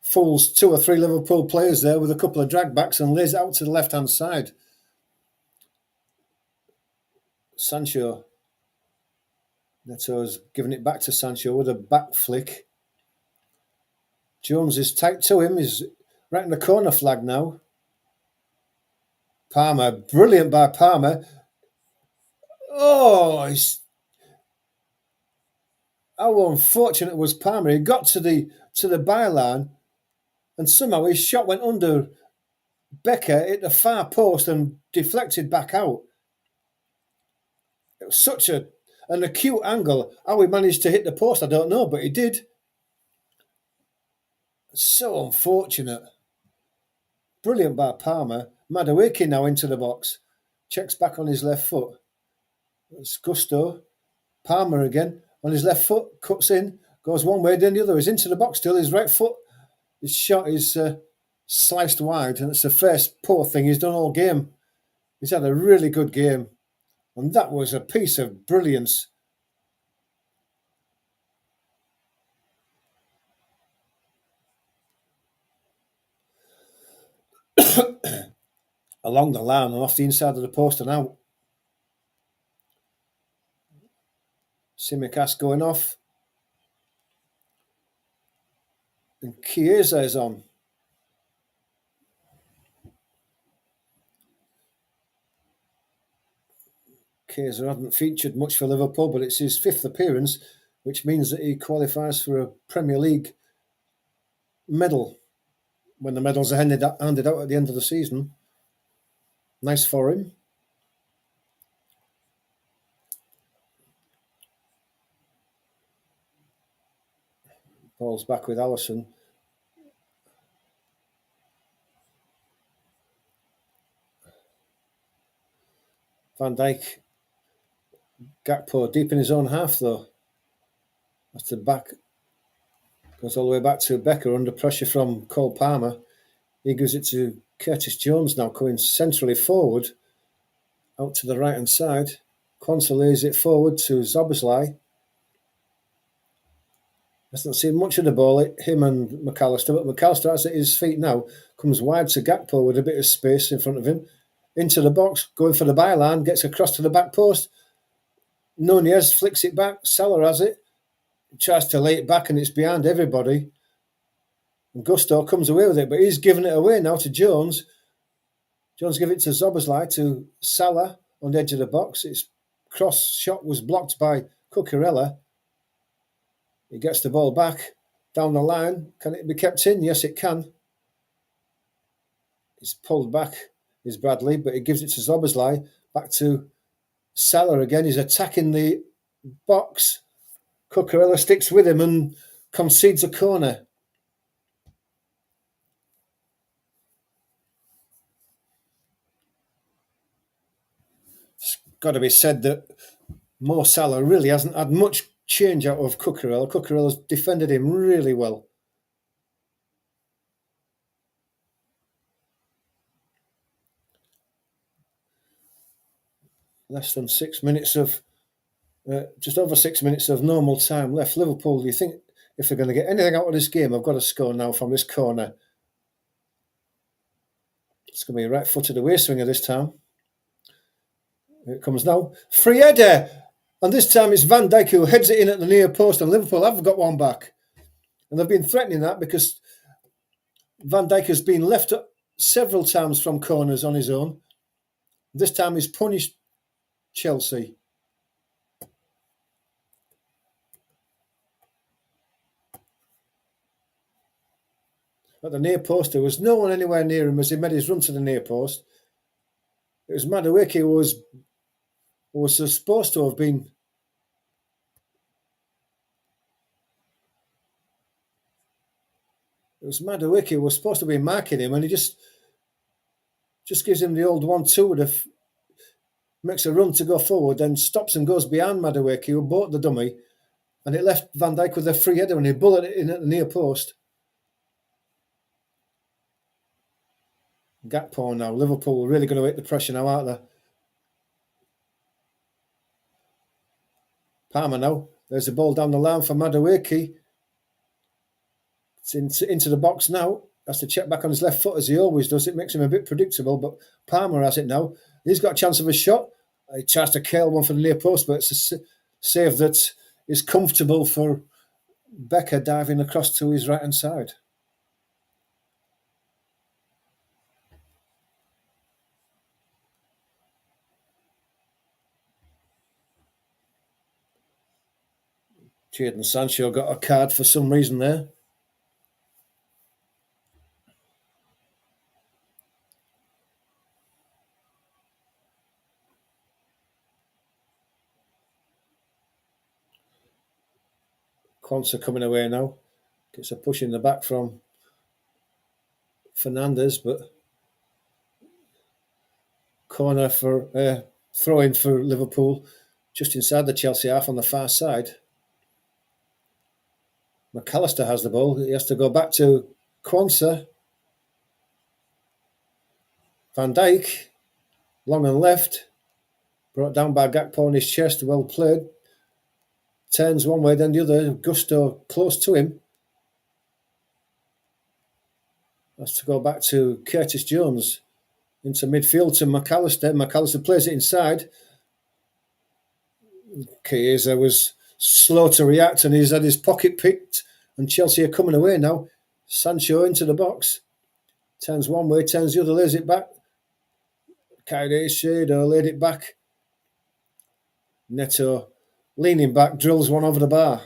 Fools 2 or 3 Liverpool players there with a couple of dragbacks and lays it out to the left-hand side. Sancho. Neto's giving it back to Sancho with a back flick. Jones is tight to him. He's right in the corner flag now. Palmer, brilliant by Palmer. Oh, how unfortunate was Palmer. He got to the byline and somehow his shot went under Becker, hit the far post and deflected back out. It was such an acute angle. How he managed to hit the post, I don't know, but he did. So unfortunate. Brilliant by Palmer. Madueke now into the box. Checks back on his left foot. It's Gusto. Palmer again on his left foot. Cuts in. Goes one way, then the other. He's into the box still. His right foot. His shot is sliced wide. And it's the first poor thing he's done all game. He's had a really good game. And that was a piece of brilliance. Along the line and off the inside of the post and out. Tsimikas going off. And Chiesa is on. Chiesa hasn't featured much for Liverpool, but it's his 5th appearance, which means that he qualifies for a Premier League medal when the medals are handed out at the end of the season. Nice for him. Ball's back with Alisson. Van Dijk. Gakpo deep in his own half though. That's the back. Goes all the way back to Becker under pressure from Cole Palmer. He gives it to Curtis Jones now, coming centrally forward. Out to the right-hand side. Quansah lays it forward to Szoboszlai. Hasn't seen much of the ball, him and McAllister, but McAllister has it at his feet now. Comes wide to Gakpo with a bit of space in front of him. Into the box, going for the byline, gets across to the back post. Nunez flicks it back. Salah has it. Tries to lay it back and it's behind everybody. And Gusto comes away with it, but he's giving it away now to Jones. Jones gives it to Szoboszlai to Salah on the edge of the box. Its cross shot was blocked by Cucurella. He gets the ball back down the line. Can it be kept in? Yes, it can. It's pulled back, is Bradley, but he gives it to Szoboszlai. Back to Salah again is attacking the box. Cucurella sticks with him and concedes a corner. It's got to be said that Mo Salah really hasn't had much change out of Cucurella. Cucurella's defended him really well. Less than 6 minutes of, just over 6 minutes of normal time left. Liverpool, do you think if they're going to get anything out of this game, I've got to score now from this corner. It's going to be a right-footed away swinger this time. Here it comes now. Free header! And this time it's Van Dijk who heads it in at the near post, and Liverpool have got one back. And they've been threatening that because Van Dijk has been left several times from corners on his own. This time he's punished Chelsea. At the near post, there was no one anywhere near him as he made his run to the near post. It was Madueke who was supposed to have been. It was Madueke who was supposed to be marking him, and he just gives him the old 1-2, makes a run to go forward, then stops and goes behind Madueke, who bought the dummy, and it left Van Dijk with a free header, and he bulleted it in at the near post. Gakpo now. Liverpool are really going to hit the pressure now, aren't they? Palmer now. There's the ball down the line for Madueke. It's into the box now. Has to check back on his left foot as he always does. It makes him a bit predictable, but Palmer has it now. He's got a chance of a shot. He tries to curl one for the near post, but it's a save that is comfortable for Becker diving across to his right-hand side. Jadon Sancho got a card for some reason there. Quansah coming away now. Gets a push in the back from Fernandes, but corner for throw-in for Liverpool, just inside the Chelsea half on the far side. McAllister has the ball. He has to go back to Quansah. Van Dijk, long and left, brought down by Gakpo on his chest. Well played. Turns one way, then the other. Gusto close to him. Has to go back to Curtis Jones. Into midfield to McAllister. McAllister plays it inside. Chiesa was slow to react, and he's had his pocket picked, and Chelsea are coming away now. Sancho into the box. Turns one way, turns the other, lays it back. Caicedo laid it back. Neto leaning back, drills one over the bar.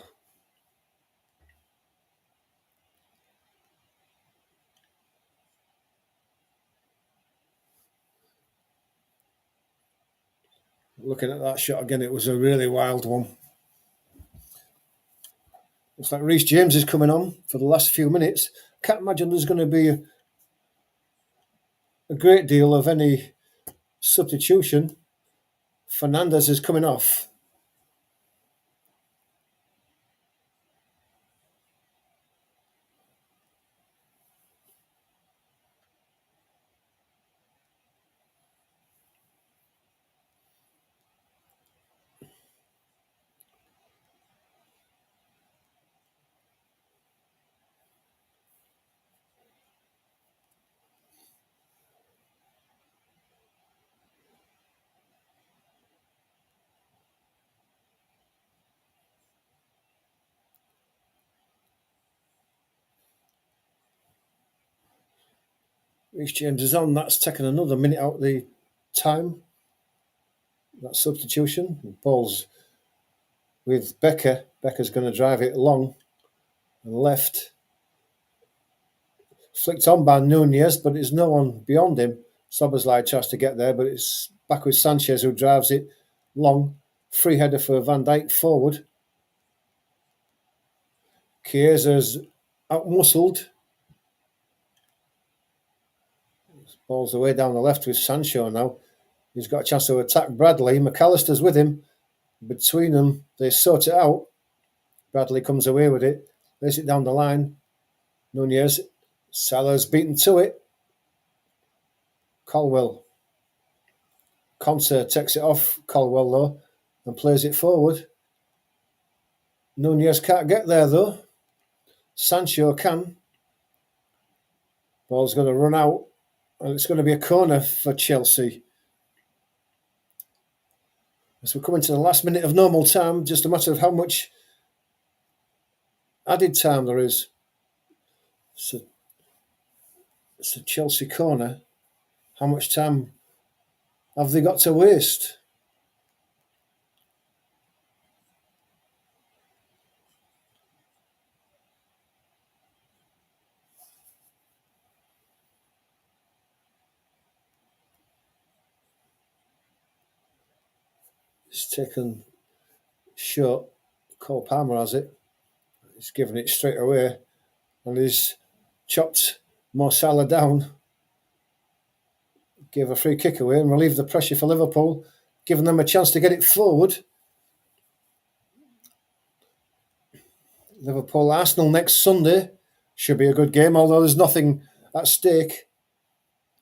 Looking at that shot again, it was a really wild one. Looks like Reece James is coming on for the last few minutes. Can't imagine there's going to be a great deal of any substitution. Fernandes is coming off. Reece James is on. That's taken another minute out of the time. That substitution. Ball's with Becker. Becker's going to drive it long and left. Flicked on by Nunez, but there's no one beyond him. Szoboszlai tries to get there, but it's back with Sanchez who drives it long. Free header for Van Dijk forward. Chiesa's out-muscled. Ball's away down the left with Sancho now. He's got a chance to attack Bradley. McAllister's with him. Between them, they sort it out. Bradley comes away with it. Lays it down the line. Nunez. Salah's beaten to it. Colwell. Conte takes it off Colwell, though, and plays it forward. Nunez can't get there, though. Sancho can. Ball's going to run out, and it's going to be a corner for Chelsea. As we're coming to the last minute of normal time, just a matter of how much added time there is. It's a Chelsea corner. How much time have they got to waste? It's taken short. Cole Palmer has it. He's given it straight away. And he's chopped Mo Salah down. Gave a free kick away and relieved the pressure for Liverpool, giving them a chance to get it forward. Liverpool-Arsenal next Sunday. Should be a good game, although there's nothing at stake.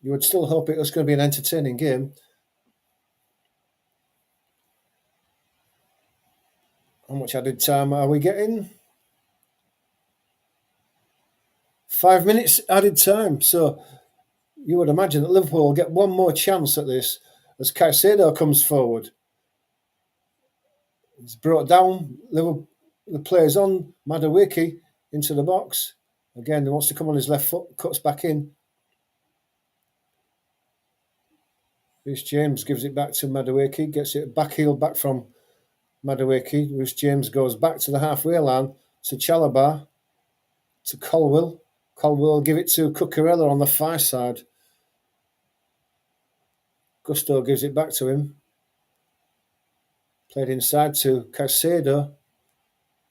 You would still hope it was going to be an entertaining game. How much added time are we getting? 5 minutes added time. So you would imagine that Liverpool will get one more chance at this as Caicedo comes forward. He's brought down. Liverpool, the player's on. Madueke into the box. Again, he wants to come on his left foot, cuts back in. Reece James gives it back to Madueke, gets it back heel back from Madueke. Reece James goes back to the halfway line to Chalobah, to Colwell. Colwell will give it to Cucurella on the far side. Gusto gives it back to him. Played inside to Caicedo.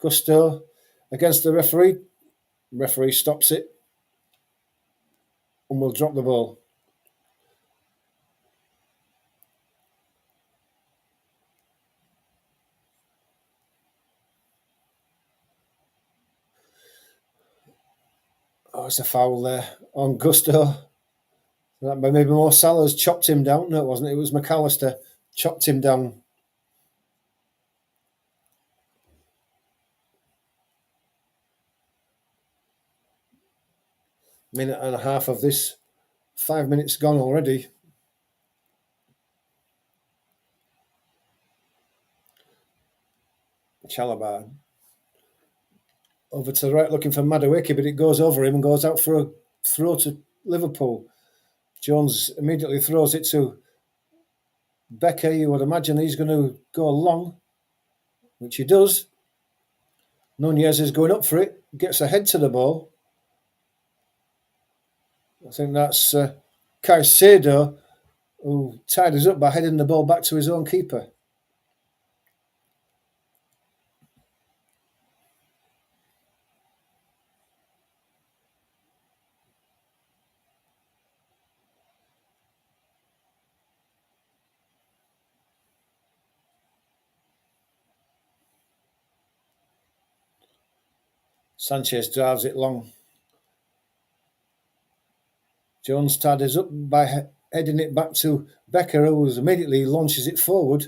Gusto against the referee. Referee stops it and will drop the ball. Oh, it's a foul there on Gusto. Maybe Mo Salah's chopped him down. No, it wasn't. It was McAllister chopped him down. Minute and a half of this. 5 minutes gone already. Chalobah over to the right looking for Madueke, but it goes over him and goes out for a throw to Liverpool. Jones immediately throws it to Becker. You would imagine he's going to go long, which he does. Nunez is going up for it, gets ahead to the ball. I think that's Caicedo, who tied us up by heading the ball back to his own keeper. Sanchez drives it long. Jones tied us up by heading it back to Becker, who immediately launches it forward.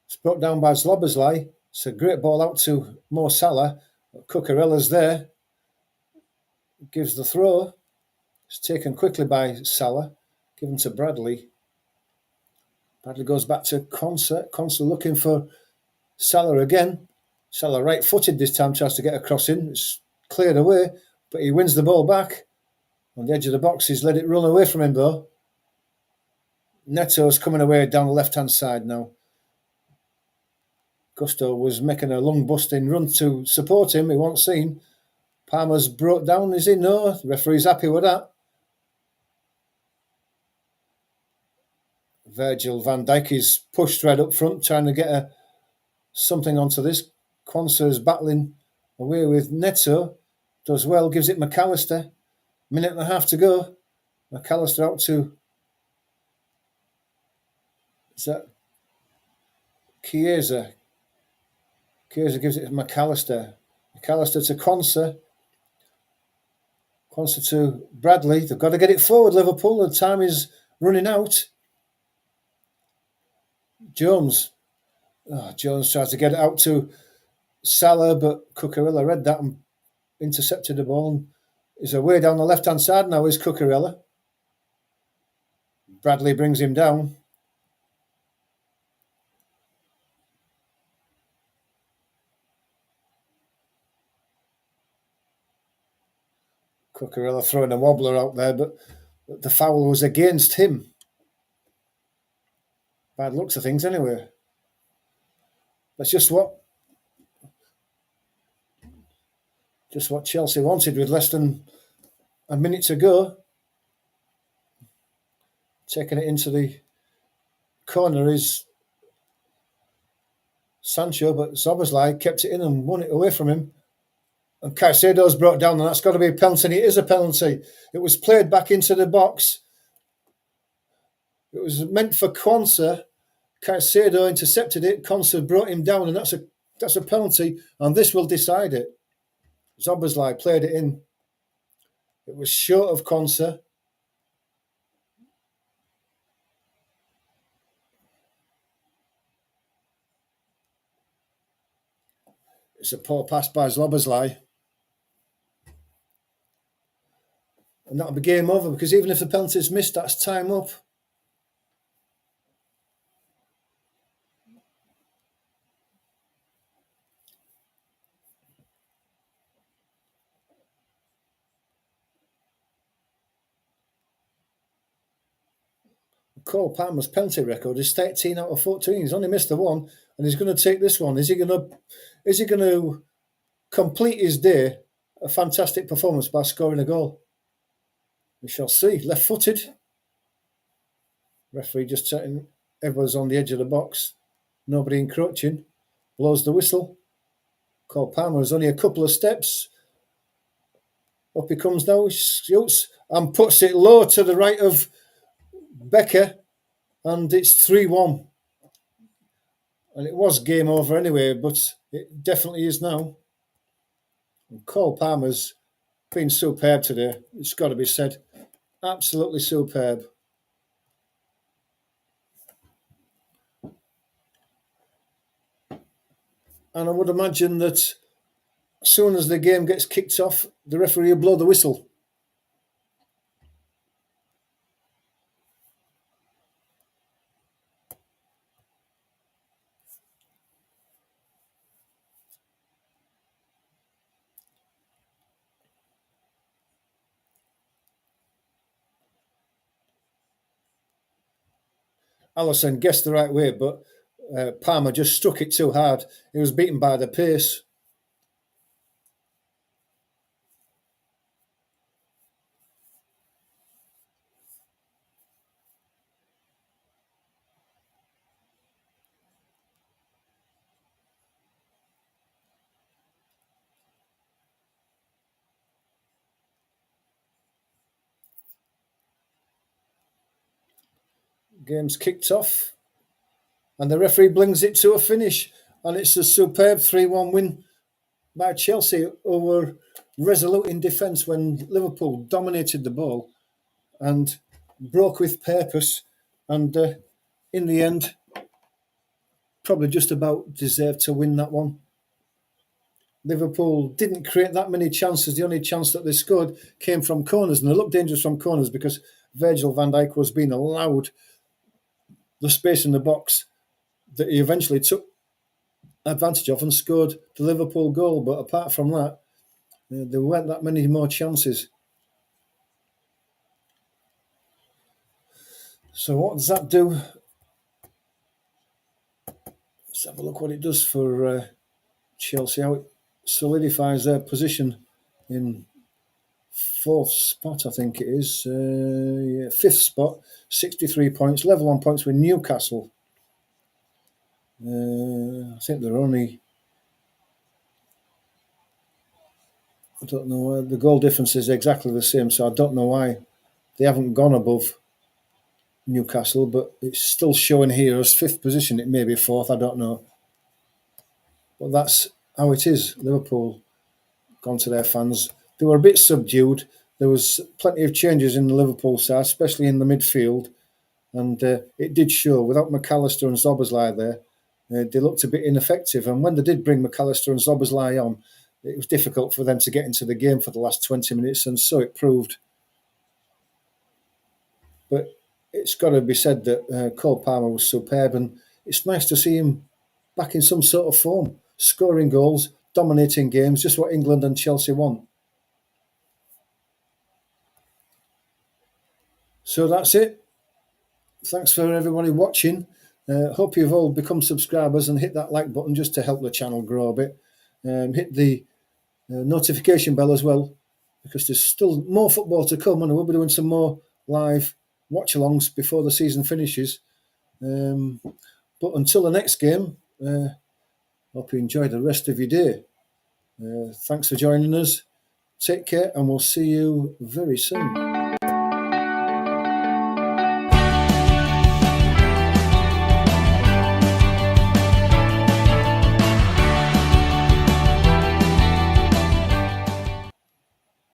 It's brought down by Zlobozlai. It's a great ball out to Mo Salah. Cucurella's there. Gives the throw. It's taken quickly by Salah. Given to Bradley. Bradley goes back to Konsa. Konsa looking for Salah again. Salah right-footed this time, tries to get a cross in. It's cleared away, but he wins the ball back. On the edge of the box, he's let it run away from him, though. Neto's coming away down the left-hand side now. Gusto was making a lung-busting run to support him. He wasn't seen. Palmer's brought down, is he? No. The referee's happy with that. Virgil van Dijk is pushed right up front, trying to get something onto this. Quansah is battling away with Neto. Does well, gives it McAllister. Minute and a half to go. McAllister out to... Is that Chiesa? Chiesa gives it to McAllister. McAllister to Quansah. Quansah to Bradley. They've got to get it forward, Liverpool. The time is running out. Jones. Jones tries to get it out to Salah, but Cucurella read that and intercepted the ball. And is away down the left-hand side now, is Cucurella. Bradley brings him down. Cucurella throwing a wobbler out there, but the foul was against him. Bad looks of things anyway. That's just what Chelsea wanted with less than a minute to go. Taking it into the corner is Sancho, but Szoboszlai kept it in and won it away from him. And Caicedo's brought down, and that's got to be a penalty. And it is a penalty. It was played back into the box. It was meant for Quansah. Caicedo intercepted it. Quansah brought him down, and that's a penalty. And this will decide it. Szoboszlai played it in. It was short of Quansah. It's a poor pass by Szoboszlai. And that'll be game over, because even if the penalty is missed, that's time up. Cole Palmer's penalty record is 13 out of 14. He's only missed the one, and he's going to take this one. Is he going to complete his day? A fantastic performance by scoring a goal. We shall see. Left-footed. Referee just setting everyone's on the edge of the box. Nobody encroaching. Blows the whistle. Cole Palmer is only a couple of steps. Up he comes now. Shoots and puts it low to the right of Becker, and it's 3-1. And it was game over anyway, but it definitely is now. And Cole Palmer's been superb today. It's got to be said. Absolutely superb. And I would imagine that as soon as the game gets kicked off, the referee will blow the whistle. Alisson guessed the right way, but Palmer just struck it too hard. He was beaten by the pace. Game's kicked off, and the referee brings it to a finish, and it's a superb 3-1 win by Chelsea, who were resolute in defence when Liverpool dominated the ball and broke with purpose, and in the end probably just about deserved to win that one. Liverpool didn't create that many chances. The only chance that they scored came from corners, and they looked dangerous from corners because Virgil van Dijk was being allowed the space in the box that he eventually took advantage of and scored the Liverpool goal. But apart from that, there weren't that many more chances. So what does that do? Let's have a look what it does for Chelsea, how it solidifies their position in fourth spot, I think it is. Fifth spot. 63 points, level on points with Newcastle. I think they're only, I don't know, the goal difference is exactly the same, so I don't know why they haven't gone above Newcastle, but it's still showing here as 5th position. It may be 4th, I don't know. But that's how it is. Liverpool gone to their fans. They were a bit subdued. There was plenty of changes in the Liverpool side, especially in the midfield, and it did show. Without McAllister and Szoboszlai there, they looked a bit ineffective. And when they did bring McAllister and Szoboszlai on, it was difficult for them to get into the game for the last 20 minutes, and so it proved. But it's got to be said that Cole Palmer was superb, and it's nice to see him back in some sort of form, scoring goals, dominating games, just what England and Chelsea want. So that's it. Thanks for everybody watching. Hope you've all become subscribers and hit that like button just to help the channel grow a bit. Hit the notification bell as well, because there's still more football to come, and we'll be doing some more live watch-alongs before the season finishes. But until the next game, hope you enjoy the rest of your day. Thanks for joining us. Take care, and we'll see you very soon.